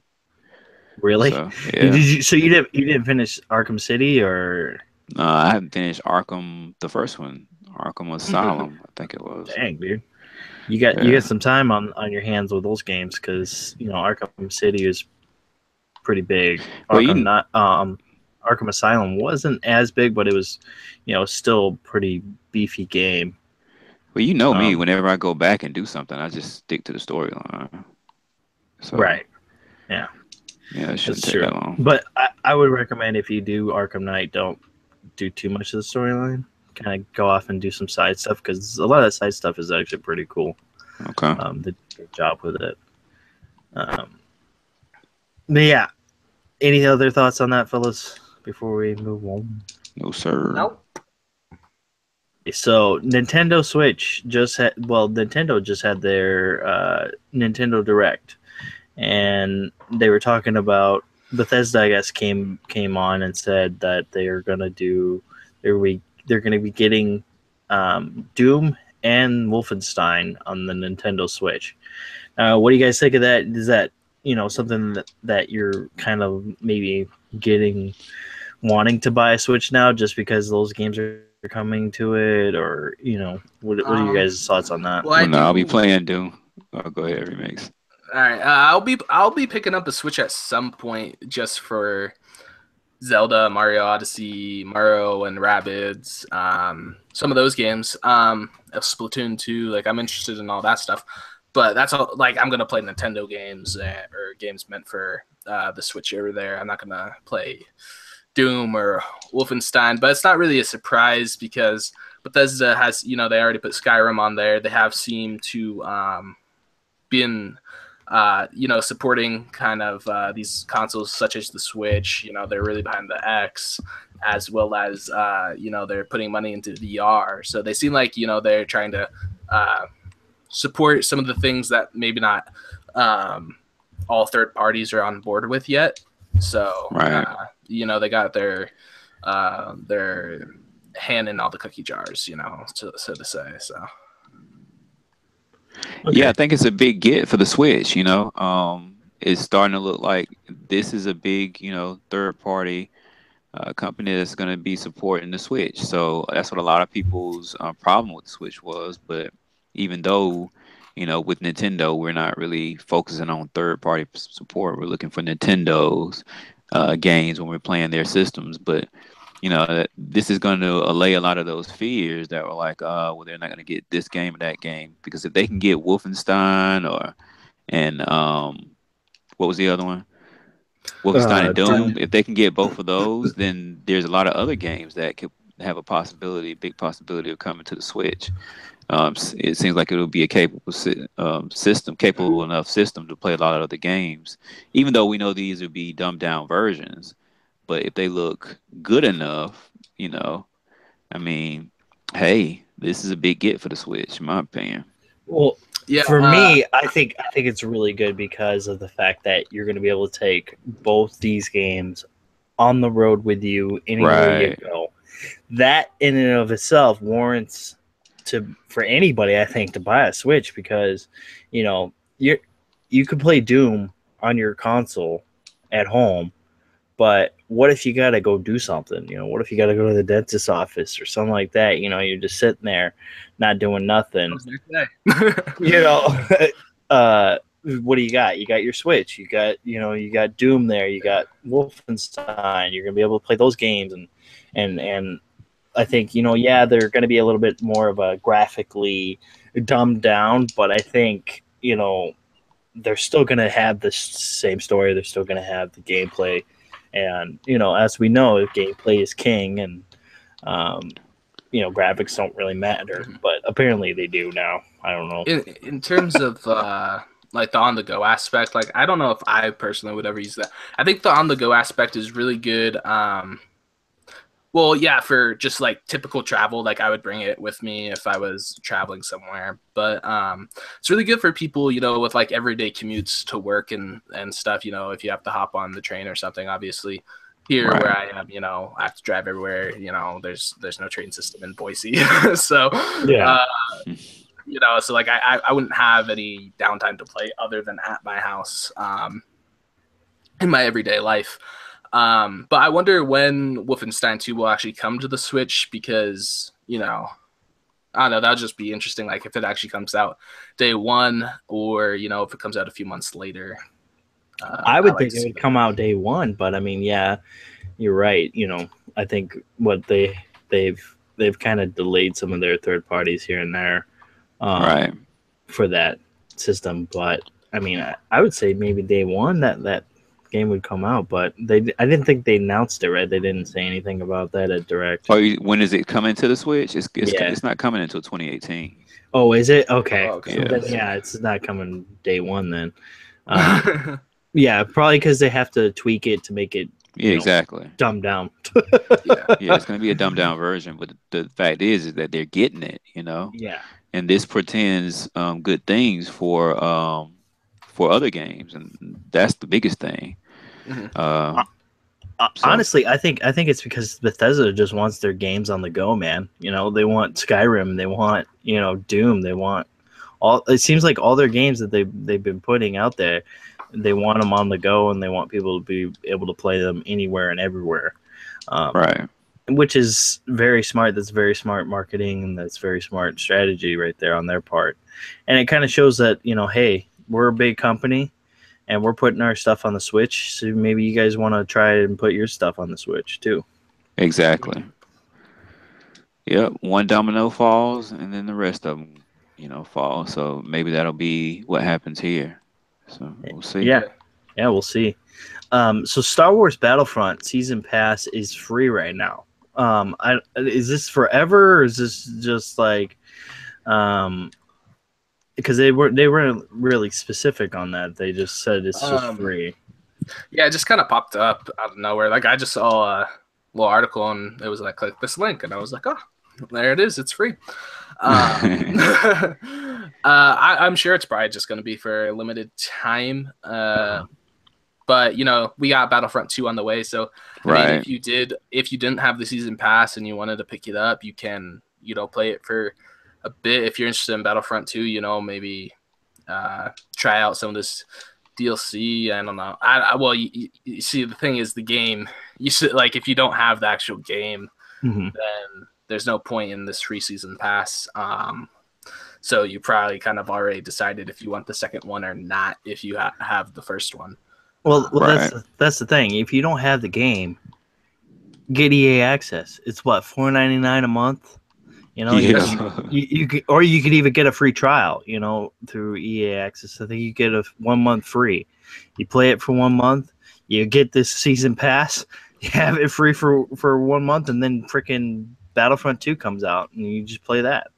Really? So, yeah. So you didn't finish Arkham City, or? No, I haven't finished Arkham, the first one, Arkham Asylum. I think it was. Dang, dude. You got some time on your hands with those games, because Arkham City is pretty big. Arkham Asylum wasn't as big, but it was still pretty beefy game. Well, me, whenever I go back and do something, I just stick to the storyline. So, right. Yeah. Yeah, it shouldn't take that long. But I would recommend, if you do Arkham Knight, don't do too much of the storyline. Kind of go off and do some side stuff, because a lot of that side stuff is actually pretty cool. Okay. They did a good job with it. But yeah. Any other thoughts on that, fellas, before we move on? No, sir. Nope. So Nintendo Switch Nintendo just had their Nintendo Direct, and they were talking about Bethesda. I guess came on and said that they're gonna be getting Doom and Wolfenstein on the Nintendo Switch. What do you guys think of that? Is that something that you're kind of maybe wanting to buy a Switch now, just because those games are coming to it, or what are you guys' thoughts on that? Well, I'll be playing Doom. Oh, go ahead, Remix. All right, I'll be picking up a Switch at some point, just for Zelda, Mario Odyssey, Mario and Rabbids, some of those games, Splatoon 2. Like, I'm interested in all that stuff, but that's all. Like, I'm gonna play Nintendo games or games meant for the Switch over there. I'm not gonna play Doom or Wolfenstein, but it's not really a surprise, because Bethesda has, they already put Skyrim on there. They have seemed to been supporting kind of these consoles such as the Switch. They're really behind the X, as well as they're putting money into VR. So they seem like they're trying to support some of the things that maybe not all third parties are on board with yet. So right. They got their hand in all the cookie jars, so to say. So okay. Yeah, I think it's a big get for the Switch. It's starting to look like this is a big third party company that's going to be supporting the Switch. So that's what a lot of people's problem with the Switch was. But even though with Nintendo, we're not really focusing on third party support. We're looking for Nintendo's games when we're playing their systems. But this is going to allay a lot of those fears that were like, well, they're not going to get this game or that game, because if they can get Wolfenstein and what was the other one? Wolfenstein and Doom. If they can get both of those, then there's a lot of other games that could have a big possibility of coming to the Switch. It seems like it will be a capable enough system to play a lot of other games, even though we know these would be dumbed down versions. But if they look good enough, hey, this is a big get for the Switch, in my opinion. Well, yeah, for me, I think it's really good because of the fact that you're going to be able to take both these games on the road with you anywhere you go. That in and of itself warrants for anybody, I think, to buy a Switch, because you could play Doom on your console at home, but what if you got to go do something? What if you got to go to the dentist's office or something like that? You're just sitting there not doing nothing. What do you got? You got your Switch. You got you got Doom there. You got Wolfenstein. You're gonna be able to play those games, and I think they're gonna be a little bit more of a graphically dumbed down, but I think they're still gonna have the same story. They're still gonna have the gameplay. And as we know, gameplay is king, and graphics don't really matter, but apparently they do now. I don't know. In terms of like the on-the-go aspect, like I don't know if I personally would ever use that. I think the on-the-go aspect is really good. Well, yeah, for just like typical travel, like I would bring it with me if I was traveling somewhere. But it's really good for people, with like everyday commutes to work and stuff. If you have to hop on the train or something, obviously. Here where I am, I have to drive everywhere. There's no train system in Boise, so yeah. So like I wouldn't have any downtime to play other than at my house in my everyday life. But I wonder when Wolfenstein 2 will actually come to the Switch, because, I don't know, that'll just be interesting, like if it actually comes out day one, or, if it comes out a few months later. I would think it would come out day one, but I mean, yeah, you're right. I think what they've kind of delayed some of their third parties here and there for that system. But I mean, I would say maybe day one that game would come out, but I didn't think they announced it, right? They didn't say anything about that at Direct. When is it coming to the Switch? It's not coming until 2018. Oh, is it? Okay. Okay. So then, it's not coming day one then. Yeah, probably because they have to tweak it to make it exactly dumbed down. Yeah, it's going to be a dumbed down version, but the fact is that they're getting it, Yeah. And this portends good things for other games, and that's the biggest thing. Honestly, I think it's because Bethesda just wants their games on the go, man. They want Skyrim, they want Doom, they want all. It seems like all their games that they've been putting out there, they want them on the go, and they want people to be able to play them anywhere and everywhere. Right. Which is very smart. That's very smart marketing, and that's very smart strategy right there on their part. And it kind of shows that hey, we're a big company, and we're putting our stuff on the Switch, so maybe you guys want to try and put your stuff on the Switch too. Exactly. Yep. One domino falls, and then the rest of them, fall. So maybe that'll be what happens here. So we'll see. Yeah, we'll see. So Star Wars Battlefront Season Pass is free right now. Is this forever, or is this just like because they weren't really specific on that. They just said it's just free. Yeah, it just kind of popped up out of nowhere. Like I just saw a little article, and it was like, click this link, and I was like, oh, there it is. It's free. I'm sure it's probably just going to be for a limited time. But we got Battlefront 2 on the way, so I mean, if you didn't have the season pass and you wanted to pick it up, you can play it for a bit. If you're interested in Battlefront 2, maybe try out some of this DLC. I don't know. Well, you see, the thing is, the game, you should, like, if you don't have the actual game, then there's no point in this free season pass. So you probably kind of already decided if you want the second one or not if you have the first one. Well, that's the thing. If you don't have the game, get EA access. It's what, $4.99 a month. You could, or you could even get a free trial. Through EA access. I think you get a 1 month free. You play it for 1 month. You get this season pass. You have it free for 1 month, and then freaking Battlefront 2 comes out, and you just play that.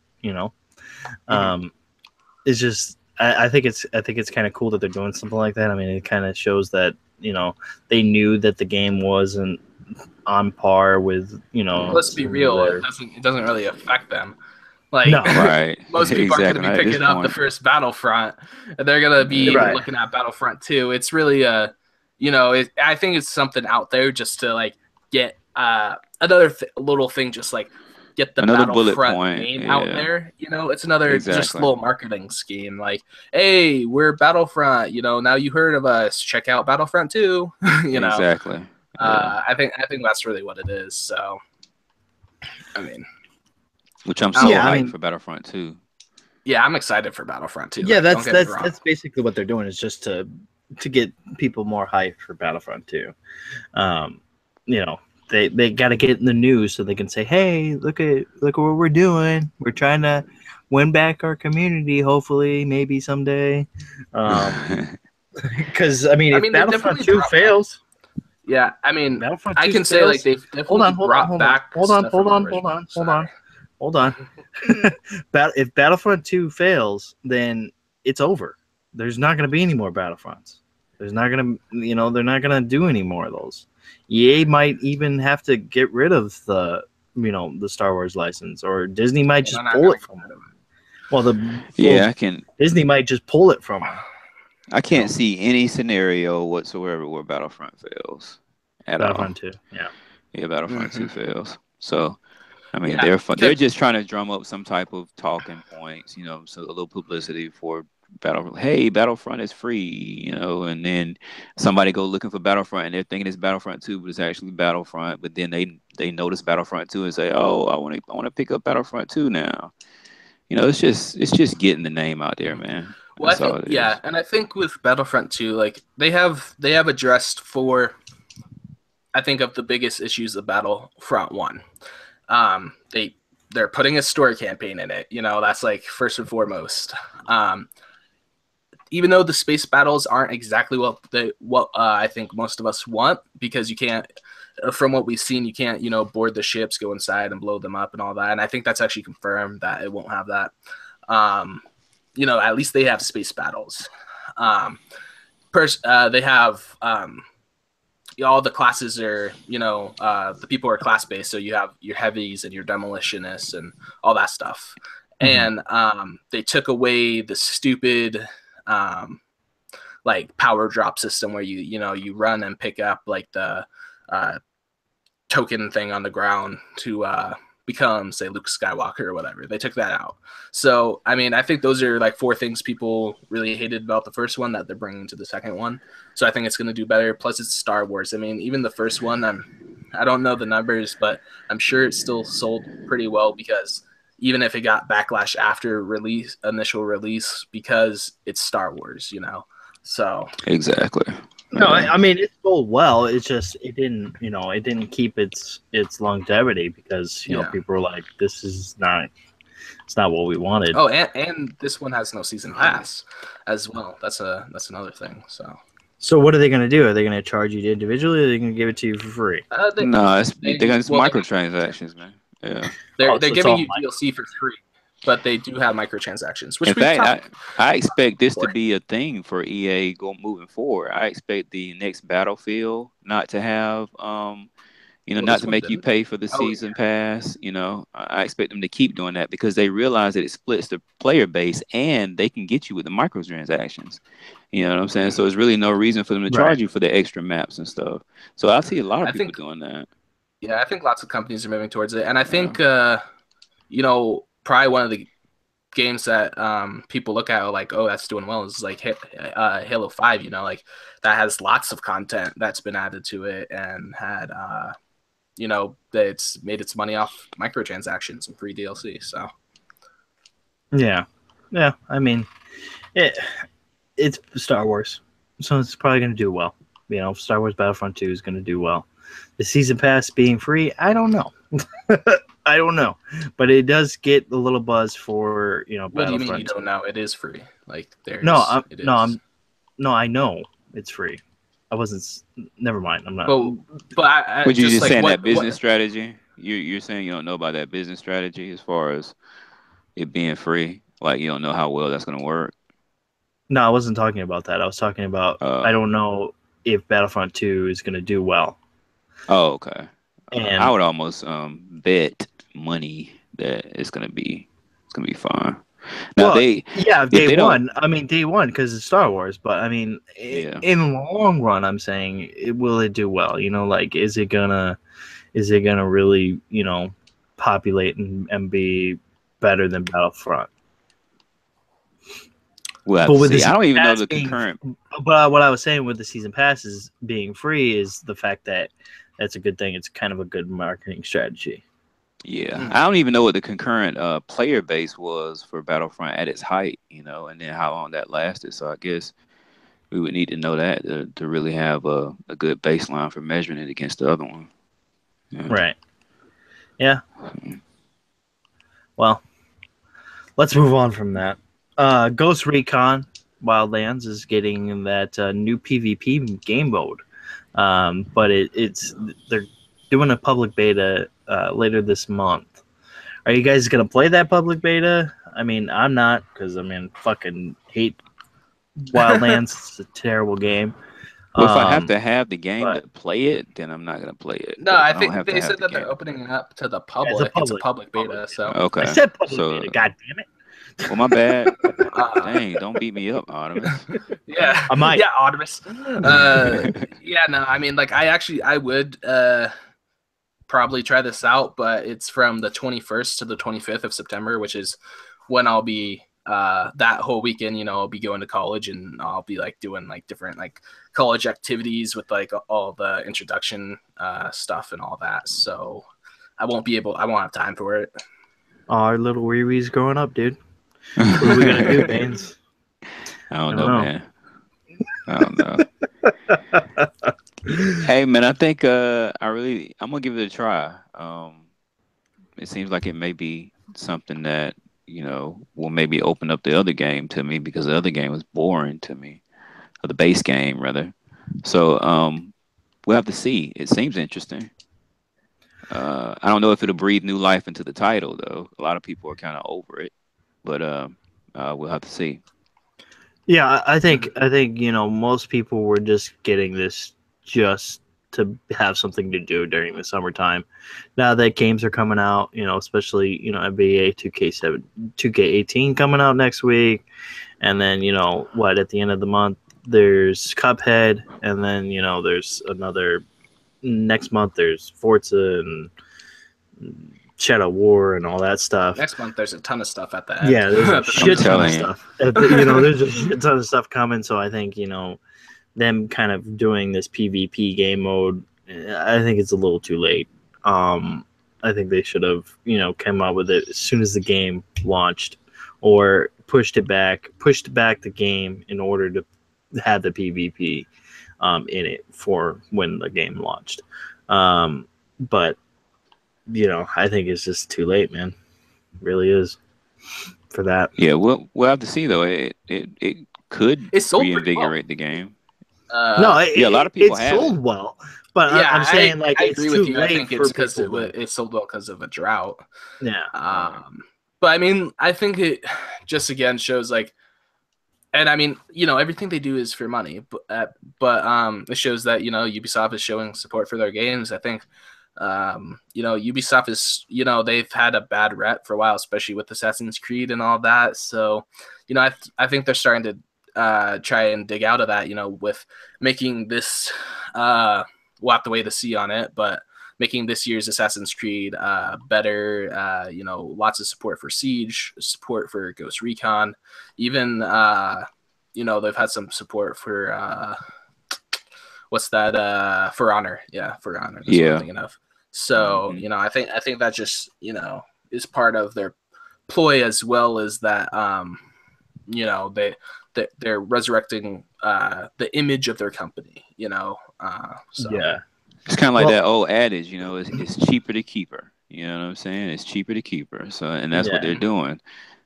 It's just. I think it's kind of cool that they're doing something like that. I mean, it kind of shows that they knew that the game wasn't on par with Let's be real. It doesn't really affect them. Like, no, most people aren't going to be picking up the first Battlefront, and they're going to be looking at Battlefront 2. It's really I think it's something out there just to like get another little thing, just like get the Battlefront name out there. It's another just little marketing scheme. Like, hey, we're Battlefront. Now you heard of us. Check out Battlefront 2. Exactly. I think that's really what it is. So, I mean, which I'm so hyped for Battlefront 2. Yeah, I'm excited for Battlefront 2. Yeah, that's basically what they're doing, is just to get people more hyped for Battlefront 2. They got to get in the news so they can say, "Hey, look at what we're doing. We're trying to win back our community. Hopefully, maybe someday." Because if Battlefront 2 fails, Yeah, I mean, Battlefront I 2 can say like they've definitely brought back hold on. If Battlefront 2 fails, then it's over. There's not going to be any more Battlefronts. There's not going to, they're not going to do any more of those. EA might even have to get rid of the Star Wars license, or Disney might just pull it from them. Well, Disney might just pull it from them. I can't see any scenario whatsoever where Battlefront fails at Battlefront 2, yeah, Battlefront 2 fails. So, I mean, they're just trying to drum up some type of talking points, so a little publicity for Battlefront. Hey, Battlefront is free, and then somebody go looking for Battlefront and they're thinking it's Battlefront 2, but it's actually Battlefront. But then they notice Battlefront 2 and say, oh, I want to pick up Battlefront 2 now. It's just getting the name out there, man. Well, I think, and I think with Battlefront 2, like they have addressed four, I think, of the biggest issues of Battlefront 1. They're putting a story campaign in it. That's like first and foremost. Even though the space battles aren't exactly what I think most of us want, because you can't, from what we've seen, you can't board the ships, go inside and blow them up and all that. And I think that's actually confirmed that it won't have that. At least they have space battles. They have all the classes are, the people are class based. So you have your heavies and your demolitionists and all that stuff. Mm-hmm. And they took away the stupid like power drop system where you run and pick up like the token thing on the ground to become, say, Luke Skywalker or whatever. They took that out. So, I mean, I think those are like four things people really hated about the first one that they're bringing to the second one. So I think it's going to do better. Plus, it's Star Wars. I mean, even the first one, I don't know the numbers, but I'm sure it still sold pretty well, because even if it got backlash after initial release, because it's Star Wars, So exactly. No, I mean it sold well. It's just it didn't keep its longevity, because people were like, it's not what we wanted. Oh, and this one has no season pass as well. That's another thing. So what are they going to do? Are they going to charge you individually, or are they going to give it to you for free? They're going to microtransactions, man. Yeah, they're giving you DLC for free. But they do have microtransactions. Which, in fact, I expect this to be a thing for EA moving forward. I expect the next Battlefield not to have, not to make you pay for the season pass. I expect them to keep doing that, because they realize that it splits the player base and they can get you with the microtransactions. You know what I'm saying? So there's really no reason for them to charge you for the extra maps and stuff. So I see a lot of people doing that. Yeah, I think lots of companies are moving towards it, and I think probably one of the games that people look at like, oh, that's doing well, is like Halo 5, like that has lots of content that's been added to it, and had it's made its money off microtransactions and free DLC. So yeah, I mean it's Star Wars, so it's probably going to do well. Star Wars Battlefront 2 is going to do well. The season pass being free, I don't know. I don't know, but it does get a little buzz for What do you mean you don't know? It is free. Like I know it's free. I wasn't. Never mind. I'm not. But would you just saying that business strategy? You're saying you don't know about that business strategy as far as it being free? Like you don't know how well that's going to work? No, I wasn't talking about that. I was talking about I don't know if Battlefront 2 is going to do well. Oh, okay. And I would almost bet money that it's gonna be fine. Now day one. I mean day one, because it's Star Wars. But I mean, in the long run, I'm saying, will it do well? Like is it gonna really populate and be better than Battlefront? Well, I don't even know the concurrent. But what I was saying with the season passes being free is the fact that that's a good thing. It's kind of a good marketing strategy. Yeah, I don't even know what the concurrent player base was for Battlefront at its height, and then how long that lasted. So I guess we would need to know that to really have a good baseline for measuring it against the other one. Yeah. Right. Yeah. Well, let's move on from that. Ghost Recon Wildlands is getting that new PvP game mode But it's they're doing a public beta later this month. Are you guys gonna play that public beta? I mean, I'm not, because I mean, fucking hate Wildlands. It's a terrible game. Well, if I have to have the game but- to play it, then I'm not gonna play it. No, But if I don't think have to they have said the that they're game- opening it up to the public. It's a public beta, so Okay. I said public So- beta. God damn it. Well, my bad. Dang, don't beat me up, Artemis. yeah, I might. yeah, Artemis. Yeah, no, I mean, like, I would probably try this out, but it's from the 21st to the 25th of September, which is when I'll be that whole weekend. You know, I'll be going to college, and I'll be like doing like different like college activities with like all the introduction stuff and all that. So I won't have time for it. Oh, our little Riri's growing up, dude. What are we gonna do, Baines? I don't know, man. I don't know. Hey, man, I think I'm gonna give it a try. It seems like it may be something that, you know, will maybe open up the other game to me, because the other game was boring to me, or the base game rather. So we'll have to see. It seems interesting. I don't know if it'll breathe new life into the title, though. A lot of people are kind of over it, but we'll have to see. Yeah, I think you know, most people were just getting this just to have something to do during the summertime. Now that games are coming out, you know, especially, you know, NBA 2K18 coming out next week, and then, you know, at the end of the month there's Cuphead, and then, you know, there's another next month there's Forza and Shadow War and all that stuff. Next month there's a ton of stuff at the end. Yeah, there's a shit ton of you. stuff. You know, there's a shit ton of stuff coming. So I think, you know, them kind of doing this PvP game mode, I think it's a little too late. I think they should have, you know, come out with it as soon as the game launched, or pushed back the game in order to have the PvP in it for when the game launched. But you know, I think it's just too late, man. It really is for that. Yeah, we'll have to see though. It could reinvigorate the game. A lot of people have sold well, but yeah, I'm saying like I it's agree too with you. late I think it's because it sold well because of a drought. Yeah. But I mean, I think it just again shows like, and I mean, you know, everything they do is for money, but it shows that, you know, Ubisoft is showing support for their games. I think. You know, Ubisoft is, you know, they've had a bad rep for a while, especially with Assassin's Creed and all that. So, you know, I think they're starting to try and dig out of that, you know, with making this, we'll have to wait to see on it, but making this year's Assassin's Creed better, you know, lots of support for Siege, support for Ghost Recon, even, you know, they've had some support for, what's that? For Honor. Yeah, For Honor. That's what I'm thinking of. So, you know, I think that just, you know, is part of their ploy, as well as that, you know, they're resurrecting the image of their company, you know. So yeah. It's kind of like that old adage, you know, it's cheaper to keep her. You know what I'm saying? It's cheaper to keep her. So, and that's what they're doing.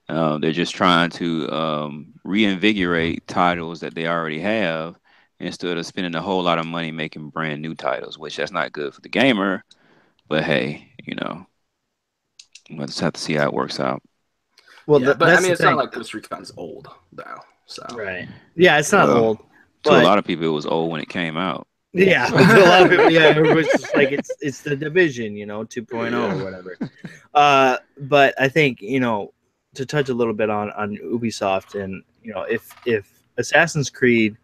They're just trying to reinvigorate titles that they already have, instead of spending a whole lot of money making brand new titles, which that's not good for the gamer. But hey, you know, we'll just have to see how it works out. Well, yeah, but I mean, it's not like Ghost Recon's old though. So right, yeah, it's not old. To a lot of people, it was old when it came out. Yeah, to a lot of people, yeah, everybody's just like it's the Division, you know, 2.0 or whatever. But I think, you know, to touch a little bit on Ubisoft, and you know, if Assassin's Creed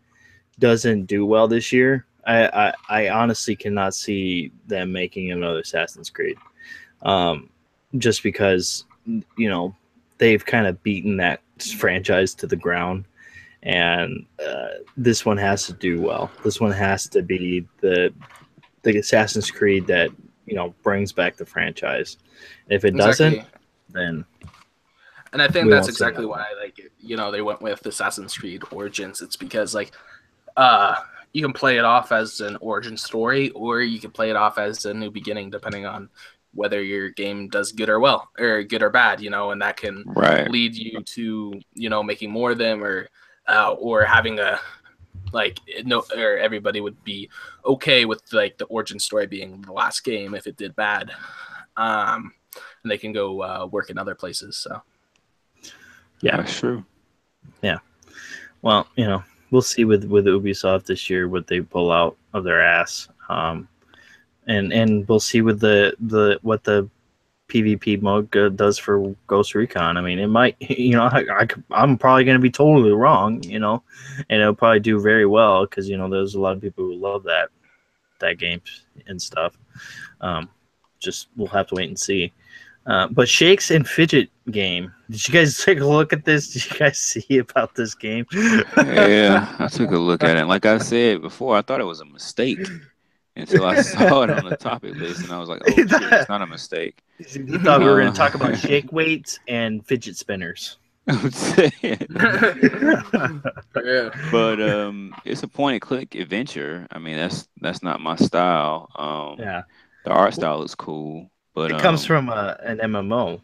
doesn't do well this year, I honestly cannot see them making another Assassin's Creed, just because, you know, they've kind of beaten that franchise to the ground, and this one has to do well. This one has to be the Assassin's Creed that, you know, brings back the franchise. If it doesn't, then. And I think that's exactly why, like, you know, they went with Assassin's Creed Origins. It's because, like, you can play it off as an origin story, or you can play it off as a new beginning, depending on whether your game does good or well, or good or bad, you know, and that can lead you to, you know, making more of them, or having a like no, or everybody would be okay with like the origin story being the last game if it did bad, and they can go work in other places. So yeah, that's true. Yeah, well, we'll see with Ubisoft this year what they pull out of their ass, and we'll see with the what the PvP mode does for Ghost Recon. I mean, it might, I'm probably going to be totally wrong, and it'll probably do very well because there's a lot of people who love that game and stuff. Just we'll have to wait and see. But Shakes and Fidget game. Did you guys take a look at this? Did you guys see about this game? Yeah, I took a look at it. Like I said before, I thought it was a mistake until I saw it on the topic list, and I was like, "Oh shit, it's not a mistake." You thought we were going to talk about shake weights and fidget spinners. I'm saying. Yeah. But it's a point and click adventure. I mean, that's not my style. Yeah, the art style is cool, but it comes from an MMO,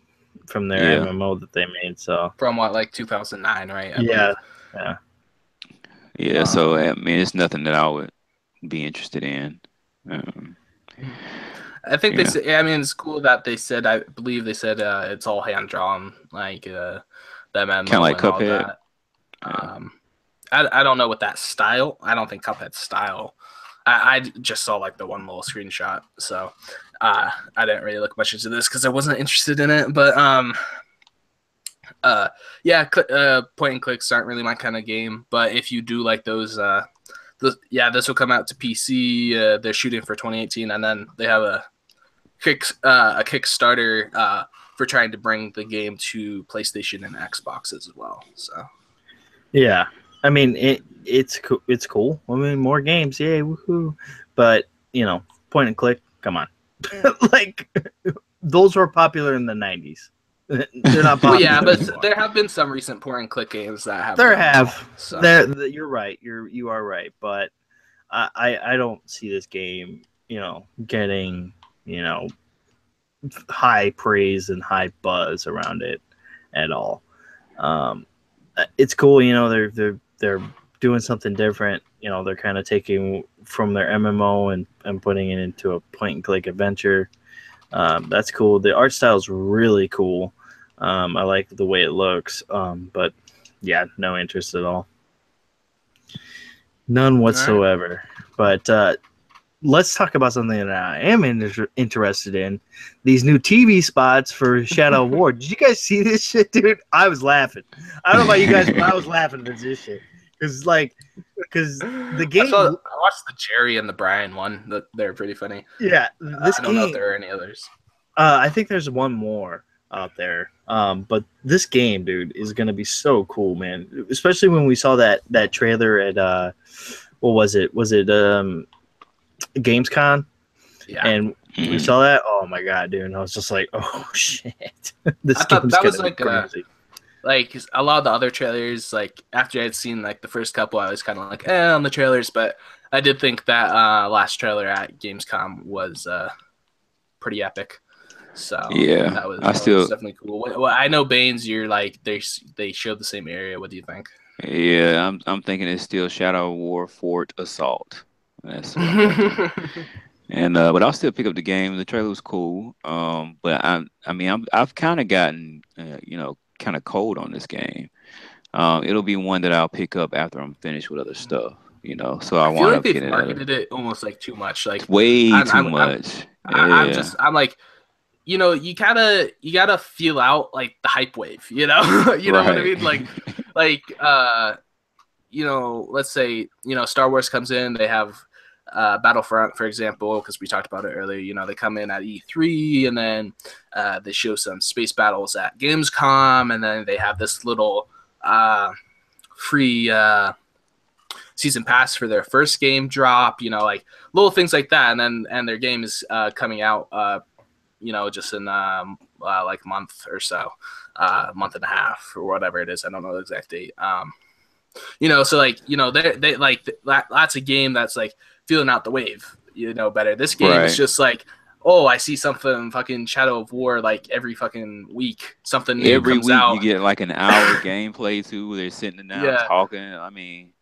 from their MMO that they made. So from what, like 2009, right? Yeah. So I mean, it's nothing that I would be interested in. I think they said. I mean, it's cool that they said. I believe they said it's all hand drawn, like the MMO, kind of like Cuphead. I don't know what that style. I don't think Cuphead's style. I just saw like the one little screenshot, so I didn't really look much into this because I wasn't interested in it. But point and clicks aren't really my kind of game. But if you do like those, this will come out to PC. They're shooting for 2018, and then they have a Kickstarter for trying to bring the game to PlayStation and Xbox as well. So, yeah, I mean it's cool. I mean, more games, yay, woohoo! But point and click, come on, like those were popular in the 90s. They're not popular. Well, yeah, but anymore. there have been some recent point and click games that have. You're right. You are right, but I don't see this game, getting high praise and high buzz around it at all. It's cool, they're doing something different. They're kind of taking from their MMO and putting it into a point and click adventure. That's cool. The art style is really cool. I like the way it looks. But yeah, no interest at all. None whatsoever. Right. But let's talk about something that I am interested in. These new TV spots for Shadow of War. Did you guys see this shit, dude? I was laughing. I don't know about you guys, but I was laughing at this shit. Because the game... I watched the Jerry and the Brian one. They're pretty funny. Yeah. I don't know if there are any others. I think there's one more out there. But this game, dude, is going to be so cool, man. Especially when we saw that trailer at... what was it? Was it... Gamescom, and we saw that. Oh my god, dude! And I was just like, "Oh shit!" This game's that was like crazy. Like a lot of the other trailers. Like after I had seen like the first couple, I was kind of like, on the trailers. But I did think that last trailer at Gamescom was pretty epic. So yeah, that was definitely cool. Well, I know Baines, you're like they showed the same area. What do you think? Yeah, I'm thinking it's still Shadow of War Fort Assault. That's and but I'll still pick up the game. The trailer was cool. But I've kind of gotten kind of cold on this game. It'll be one that I'll pick up after I'm finished with other stuff. So I want to get it. Marketed it almost like too much, like way too much. I'm like, you gotta feel out like the hype wave. You know what I mean? Like let's say Star Wars comes in, they have Battlefront, for example, because we talked about it earlier. They come in at E3, and then they show some space battles at Gamescom, and then they have this little free season pass for their first game drop. Like little things like that, and their game is coming out, just in like a month or so, month and a half or whatever it is. I don't know the exact date. So like they like that's a game that's like feeling out the wave, better. This game is just like, I see something fucking Shadow of War like every fucking week. Something new every comes week out. you get like an hour gameplay too. They're sitting down talking. I mean,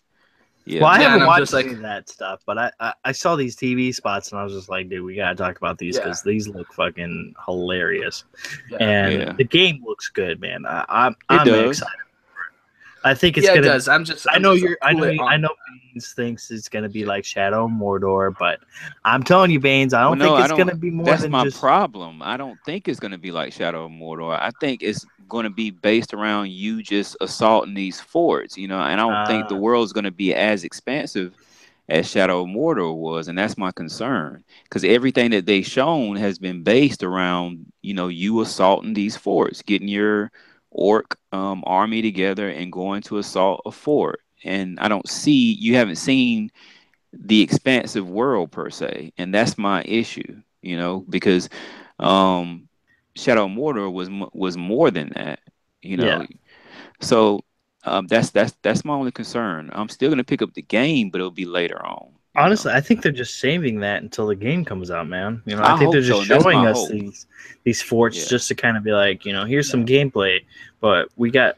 Yeah. Well, I Yeah, and haven't I'm watched just like, any of that stuff, but I saw these TV spots and I was just like, dude, we gotta talk about these yeah, because these look fucking hilarious, yeah, and Yeah. the game looks good, man. It I'm does. excited. I think it's yeah. It gonna. does. I I'm know just you're. cool it I on. know Baines thinks it's gonna be like Shadow of Mordor, but I'm telling you, Baines, I Well, don't no, think I it's don't. gonna be more That's than my just. problem. I don't think it's going to be like Shadow of Mordor. I think it's going to be based around you just assaulting these forts, and I don't think the Uh, world's going to be as expansive as Shadow of Mordor was, and that's my concern. Because everything that they shown has been based around, you assaulting these forts, getting your orc army together and going to assault a fort. And you haven't seen the expansive world per se, and that's my issue. Because um, Shadow of Mordor was more than that. You yeah. know, so that's my only concern. I'm still gonna pick up the game, but it'll be later on. Honestly, I think they're just saving that until the game comes out, man. I I think they're hope just so, and that's my showing us hope. these forts Yeah, just to kind of be like, here's some gameplay, but we got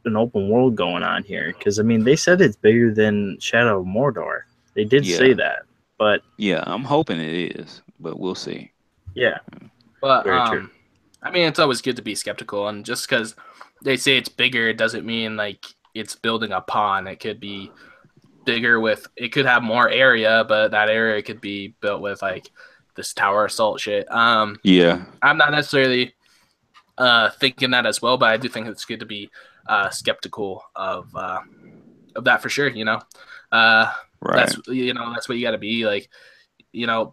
an open world going on here. Because I mean, they said it's bigger than Shadow of Mordor. They did say yeah, that, but yeah. I'm hoping it is, but we'll see. yeah, But very true. I mean, it's always good to be skeptical, and just because they say it's bigger, it doesn't mean like it's building upon. It could be bigger it could have more area, but that area could be built with like this tower assault shit. Yeah, I'm not necessarily thinking that as well, but I do think it's good to be skeptical of that for sure. right. That's what you got to be like.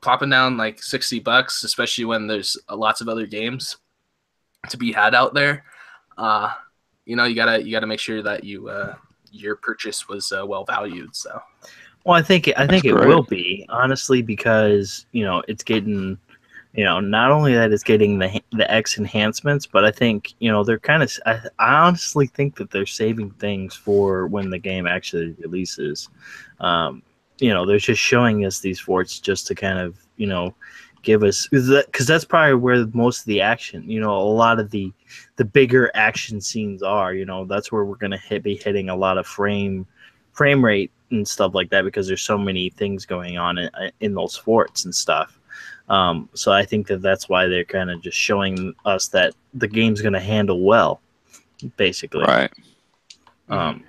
Plopping down like $60, especially when there's lots of other games to be had out there. You gotta make sure that your purchase was well valued. So Well, I That's think it great. will be honestly because it's getting not only that it's getting the X enhancements, but I think they're kind of I honestly think that they're saving things for when the game actually releases. Um, they're just showing us these forts just to kind of give us because that's probably where most of the action, a lot of the bigger action scenes are. That's where we're gonna be hitting a lot of frame rate and stuff like that because there's so many things going on in those forts and stuff. So I think that that's why they're kind of just showing us that the game's going to handle well, basically. Right. Um,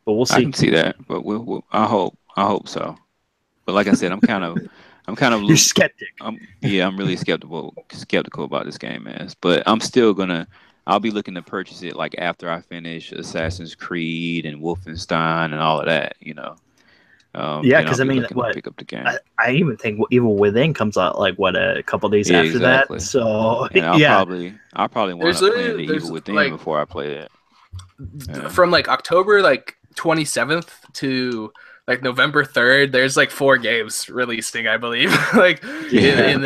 but we'll I see. can see that, but I hope so. But like I said, I'm kind of You're skeptic. I'm really skeptical about this game, man. But I'll be looking to purchase it like after I finish Assassin's Creed and Wolfenstein and all of that. Yeah, Then I'll because I be mean, looking to pick up the game. I even think Evil Within comes out like a couple days Yeah, after that. exactly. So And I'll yeah, probably wind there's up playing literally the Evil there's Within like before I play it. Yeah. from like October like 27th to like November 3rd, there's like 4 games releasing, I believe, like Yeah. in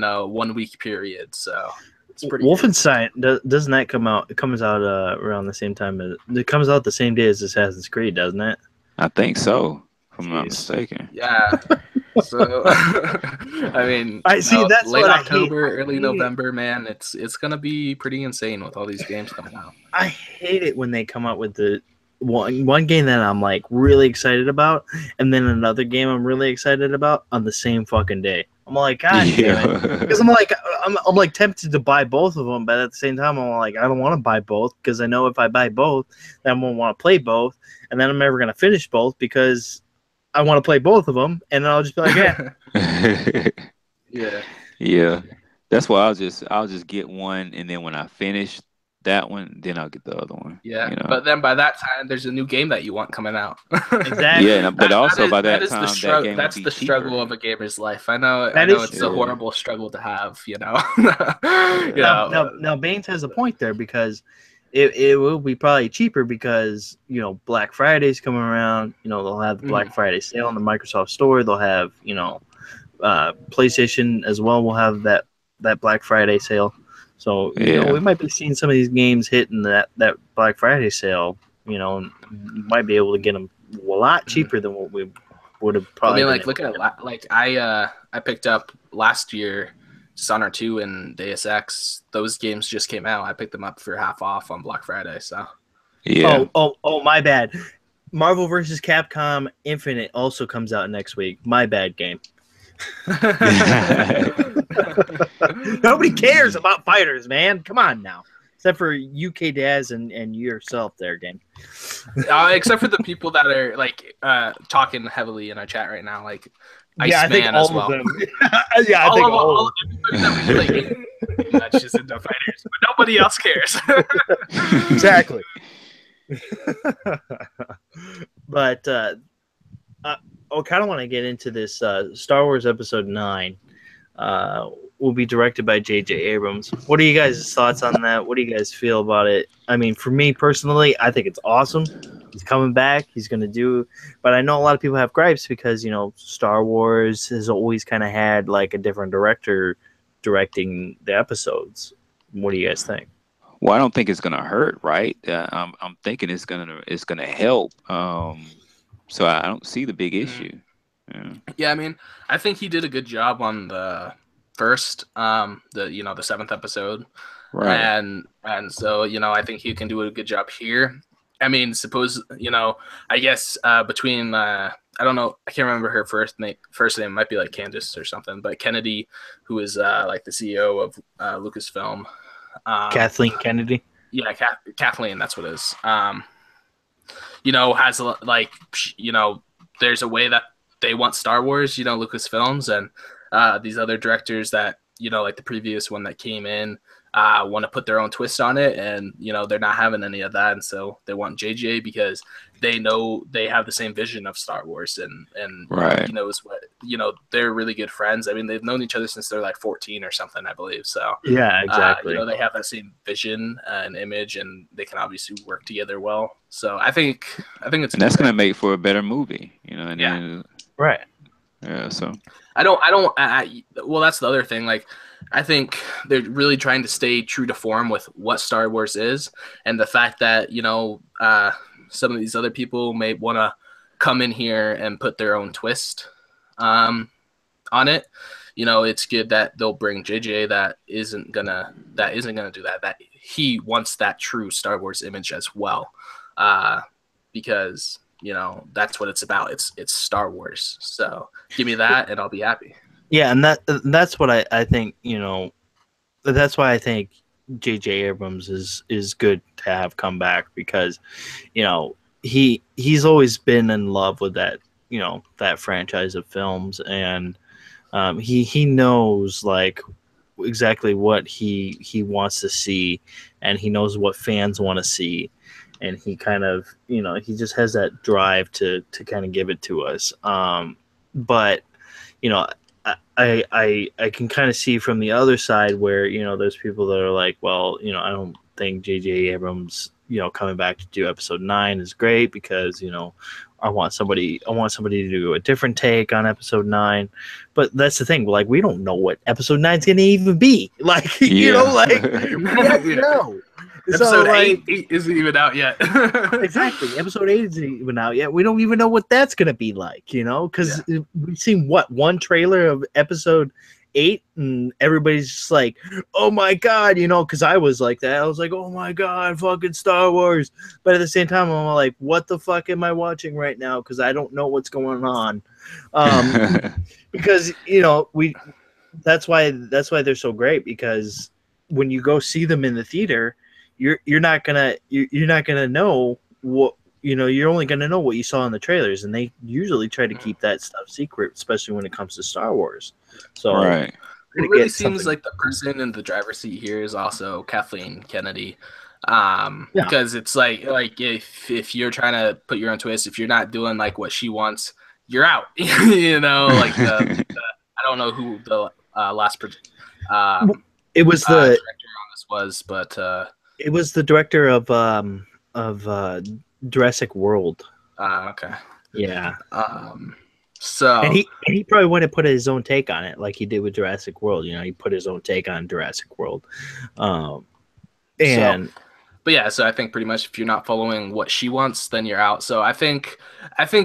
a 1 week period. So it's pretty crazy. Wolfenstein doesn't that come out? It comes out around the same time. It comes out the same day as Assassin's Creed, doesn't it? I think so, if I'm not Jeez. mistaken. Yeah. So I mean, I see. That's late what October, I early hate November, man, it's gonna be pretty insane with all these games coming out. I hate it when they come out with the one game that I'm like really excited about, and then another game I'm really excited about on the same fucking day. I'm like, God damn it, because I'm like tempted to buy both of them, but at the same time, I'm like, I don't want to buy both because I know if I buy both, then I'm gonna want to play both, and then I'm never gonna finish both because I want to play both of them, and then I'll just be like, yeah, Yeah. Yeah. That's why I'll just get one, and then when I finish that one, then I'll get the other one. Yeah, but then by that time, there's a new game that you want coming out. exactly. Yeah, but also by that is the time, that struggle. game will That's be the cheaper. struggle of a gamer's life. I know. That I know is it's true. a horrible struggle to have. Now Baines has a point there because it will be probably cheaper because Black Friday's coming around. They'll have the Black Friday sale on the Microsoft Store. They'll have PlayStation as well. Will have that Black Friday sale. So Yeah. we might be seeing some of these games hitting that Black Friday sale. And might be able to get them a lot cheaper than what we would have probably. I mean, like look at like I picked up last year Dishonored 2 and Deus Ex. Those games just came out. I picked them up for half off on Black Friday. So Yeah. Oh, my bad. Marvel vs. Capcom Infinite also comes out next week. My bad, game. Nobody cares about fighters, man. Come on now. Except for UK Daz and yourself there, game. Except for the people that are like talking heavily in our chat right now, like I think all as well. of them. Yeah, I think all everybody that we like, that's just into fighters, but nobody else cares. Exactly. But I kind of want to get into this. Star Wars Episode 9 will be directed by J.J. Abrams. What are you guys' thoughts on that? What do you guys feel about it? I mean, for me personally, I think it's awesome. He's coming back. He's going to do... But I know a lot of people have gripes because, you know, Star Wars has always kind of had, like, a different director directing the episodes. What do you guys think? Well, I don't think it's gonna hurt, right? I'm thinking it's gonna help. So I don't see the big issue. Yeah, I mean, I think he did a good job on the first, the seventh episode, right? And so I think he can do a good job here. I mean, suppose I guess between I don't know, I can't remember her first name. First name might be like Candace or something, but Kennedy, who is like the CEO of Lucasfilm. Kathleen Kennedy. Yeah, Kathleen. That's what it is. Has like there's a way that they want Star Wars. Lucasfilms and these other directors that like the previous one that came in want to put their own twist on it, and they're not having any of that, and so they want JJ because they know they have the same vision of Star Wars, and right. he knows what they're really good friends. I mean, they've known each other since they're like 14 or something, I believe. So yeah, exactly. They have that same vision and image, and they can obviously work together well. So I think it's and that's going to make for a better movie, and yeah, then, right. Yeah, so well, that's the other thing. Like, I think they're really trying to stay true to form with what Star Wars is, and the fact that some of these other people may want to come in here and put their own twist on it. It's good that they'll bring JJ that isn't gonna do that. That he wants that true Star Wars image as well, because that's what it's about. It's Star Wars. So give me that and I'll be happy. Yeah, and that's what I think, that's why I think J.J. Abrams is good to have come back, because, he's always been in love with that, that franchise of films, and he knows like exactly what he wants to see, and he knows what fans want to see. And he kind of, he just has that drive to kind of give it to us. But, I can kind of see from the other side where, there's people that are like, well, I don't think J.J. Abrams, coming back to do Episode 9 is great because, I want somebody to do a different take on Episode 9. But that's the thing. Like, we don't know what Episode 9 is going to even be. Like, we don't know. Episode 8 isn't even out yet. Exactly. Episode 8 isn't even out yet. We don't even know what that's going to be like, because we've seen one trailer of Episode 8, and everybody's just like, oh my God, because I was like that. I was like, oh my God, fucking Star Wars. But at the same time, I'm like, what the fuck am I watching right now? Because I don't know what's going on. Because, that's why they're so great, because when you go see them in the theater, you're not gonna know what you're only gonna know what you saw in the trailers, and they usually try to keep that stuff secret, especially when it comes to Star Wars. So right. It really seems like the person in the driver's seat here is also Kathleen Kennedy, because it's like if you're trying to put your own twist, if you're not doing like what she wants, you're out. Like I don't know who the last it was the director on this was, but it was the director of Jurassic World. Okay. Yeah. So and he probably would have put his own take on it, like he did with Jurassic World. He put his own take on Jurassic World. So I think pretty much if you're not following what she wants, then you're out. So I think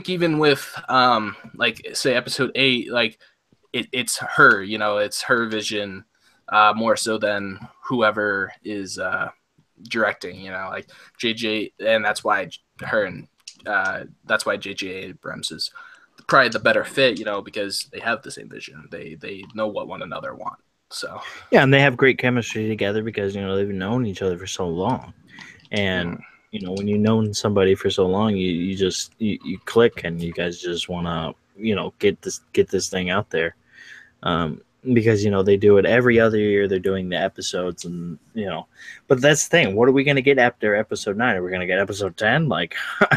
even with like say Episode 8, like it's her, it's her vision more so than whoever is directing, like JJ, and that's why her and that's why J.J. Abrams is probably the better fit, because they have the same vision. They know what one another want. So yeah, and they have great chemistry together because they've known each other for so long, and when you've known somebody for so long, you just you click, and you guys just want to get this thing out there, because they do it every other year. They're doing the episodes, and but that's the thing. What are we going to get after episode 9? Are we going to get episode 10? Like,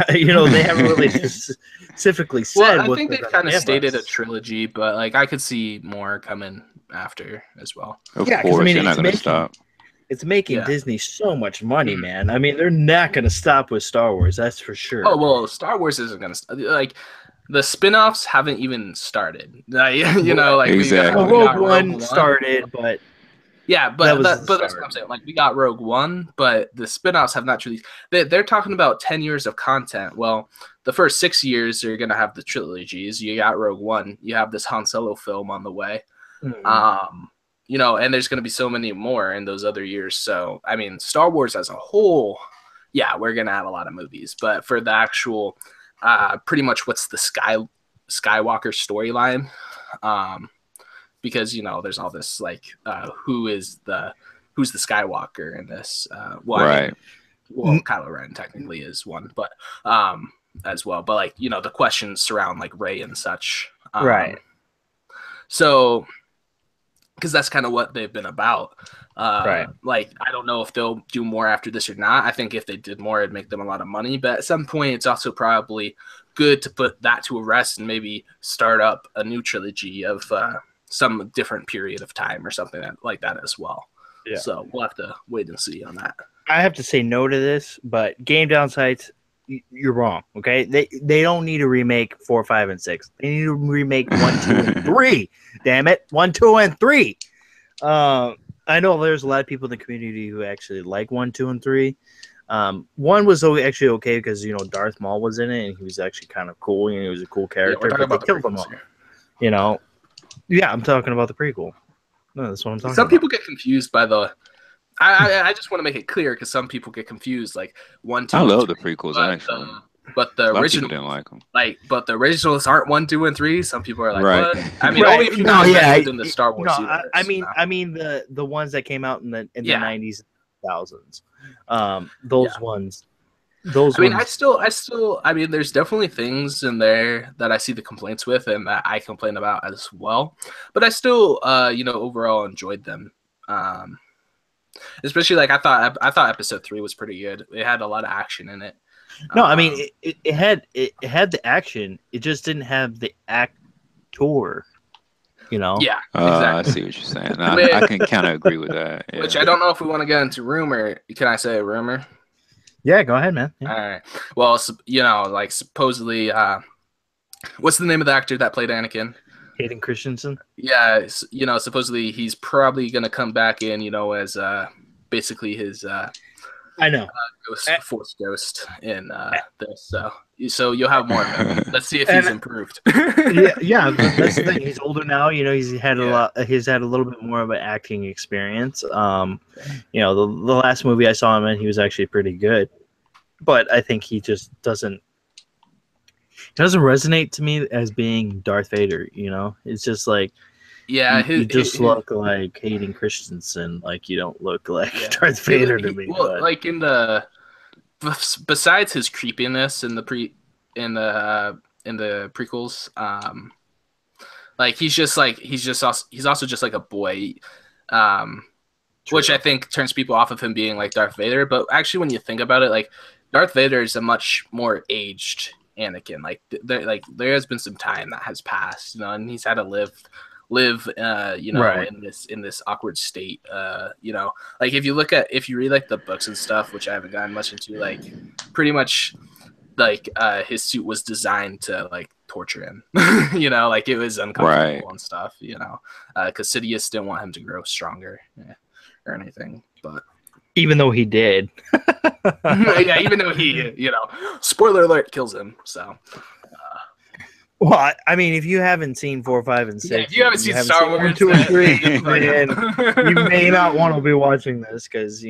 they haven't really specifically said. Well, I think they kind of stated a trilogy, but like I could see more coming after as well. Of course, they're not going to stop. It's making Disney so much money, man. I mean, they're not going to stop with Star Wars, that's for sure. Oh well, Star Wars isn't going to like. The spin-offs haven't even started. Exactly. Rogue One started, but but that's what I'm saying. Like, we got Rogue One, but the spin-offs have not truly. They're talking about 10 years of content. Well, the first 6 years are going to have the trilogies. You got Rogue One. You have this Han Solo film on the way. Mm-hmm. And there's going to be so many more in those other years. So, I mean, Star Wars as a whole, we're going to have a lot of movies. But for the actual... pretty much what's the Skywalker storyline, because there's all this like who's the Skywalker in this right. Kylo Ren technically is one, but as well, but like the questions surround like Rey and such, right? So because that's kind of what they've been about. Right. Like, I don't know if they'll do more after this or not. I think if they did more, it'd make them a lot of money. But at some point, it's also probably good to put that to a rest and maybe start up a new trilogy of some different period of time or something like that as well. Yeah. So we'll have to wait and see on that. I have to say no to this, but Game Downsides, you're wrong. Okay, they don't need to remake 4, 5, and 6. They need to remake 1, 2, and 3. Damn it, 1, 2, and 3. I know there's a lot of people in the community who actually like 1, 2, and 3. 1 was actually okay because Darth Maul was in it and he was actually kind of cool. He was a cool character. But they killed him all. Yeah, I'm talking about the prequel. No, that's what I'm talking about. Some people get confused by the. I just want to make it clear because some people get confused. Like 1, 2. I love the prequels actually. But the original didn't like them. But the originals aren't 1, 2, and 3. Some people are like, right. What? I mean, only if you in the Star Wars universe. I mean the ones that came out in the 90s, thousands. Those ones. Those. I still. I mean, there's definitely things in there that I see the complaints with, and that I complain about as well. But I still, overall enjoyed them. Especially like I thought episode 3 was pretty good. It had a lot of action in it. No, I mean it had the action. It just didn't have the actor. Yeah, exactly. I see what you're saying. I can kind of agree with that. Yeah. Which I don't know if we want to get into rumor. Can I say a rumor? Yeah, go ahead, man. Yeah. All right. Well, like supposedly, what's the name of the actor that played Anakin? Hayden Christensen. Yeah, supposedly he's probably gonna come back in, as basically his. I know. Force Ghost in this, so you'll have more. Let's see if he's improved. yeah, that's the thing. He's older now. He's had a lot. He's had a little bit more of an acting experience. The last movie I saw him in, he was actually pretty good, but I think he just doesn't resonate to me as being Darth Vader. It's just like. Yeah, you just look like Hayden Christensen. Like, you don't look like Darth Vader to me. Well, like in the besides his creepiness in the prequels, like he's also just like a boy, which I think turns people off of him being like Darth Vader. But actually, when you think about it, like Darth Vader is a much more aged Anakin. Like there has been some time that has passed, and he's had to live right. in this awkward state, like if you read like the books and stuff, which I haven't gotten much into, like pretty much like his suit was designed to like torture him, like it was uncomfortable and stuff, because Sidious didn't want him to grow stronger or anything, but even though he did. Yeah, even though he spoiler alert, kills him, so well, I mean, if you haven't seen 4, 5, and 6, if you haven't seen Star Wars 1, 2, and 3, then you may not want to be watching this because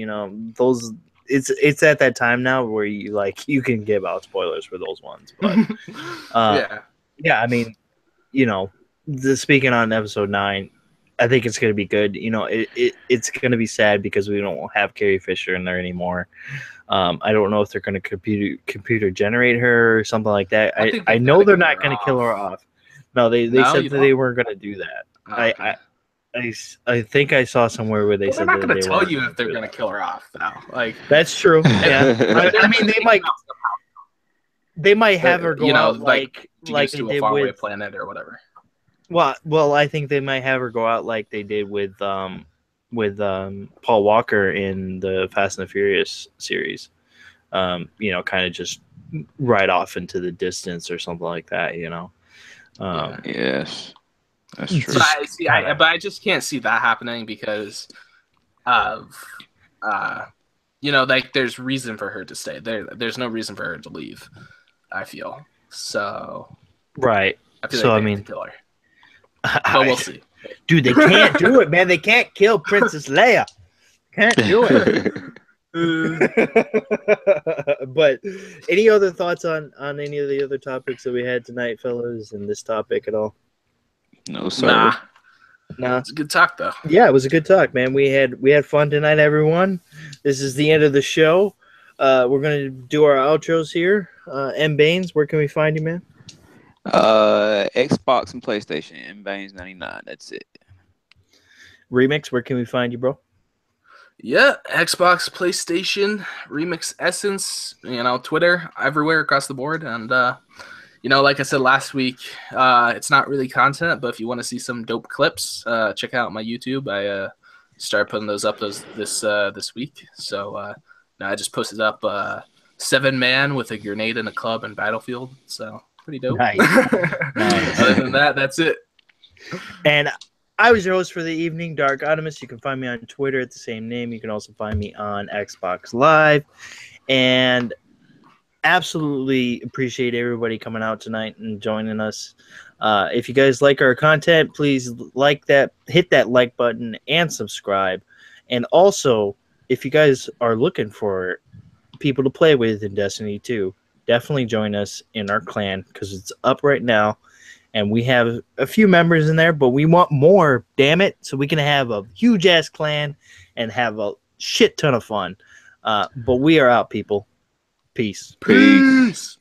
those it's at that time now where you can give out spoilers for those ones, but yeah. I mean, speaking on episode 9, I think it's going to be good. It's going to be sad because we don't have Carrie Fisher in there anymore. I don't know if they're going to computer generate her or something like that. I know they're not going to kill her off. No, they said that they weren't going to do that. Okay. I think I saw somewhere where they said they're not going to tell you if they're going to kill her off, though. Like that's true. Yeah, I mean they might have her go out like to a faraway planet or whatever. Well, I think they might have her go out like they did with Paul Walker in the Fast and the Furious series. Kind of just ride off into the distance or something like that. Yes. That's true. But I just can't see that happening because of there's reason for her to stay. There's no reason for her to leave, I feel. So right. I feel like they have to kill her. But we'll see. Dude, they can't do it, man. They can't kill Princess Leia. Can't do it. But any other thoughts on any of the other topics that we had tonight, fellas, and this topic at all? No, sir. Nah. It's a good talk, though. Yeah, it was a good talk, man. We had fun tonight, everyone. This is the end of the show. We're gonna do our outros here. M. Baines, where can we find you, man? Xbox and PlayStation. M. Baines 99. That's it. Remix, where can we find you, bro? Yeah, Xbox, PlayStation, Remix Essence. Twitter, everywhere across the board, and like I said last week, it's not really content, but if you want to see some dope clips, check out my YouTube. I started putting those up this week. So I just posted up 7-man with a grenade in a club and Battlefield. So pretty dope. Nice. Other than that, that's it. And I was your host for the evening, Dark Optimus. You can find me on Twitter at the same name. You can also find me on Xbox Live. And absolutely appreciate everybody coming out tonight and joining us. If you guys like our content, please hit that like button and subscribe. And also, if you guys are looking for people to play with in Destiny 2, definitely join us in our clan because it's up right now. And we have a few members in there, but we want more, damn it, so we can have a huge-ass clan and have a shit ton of fun. But we are out, people. Peace. Peace.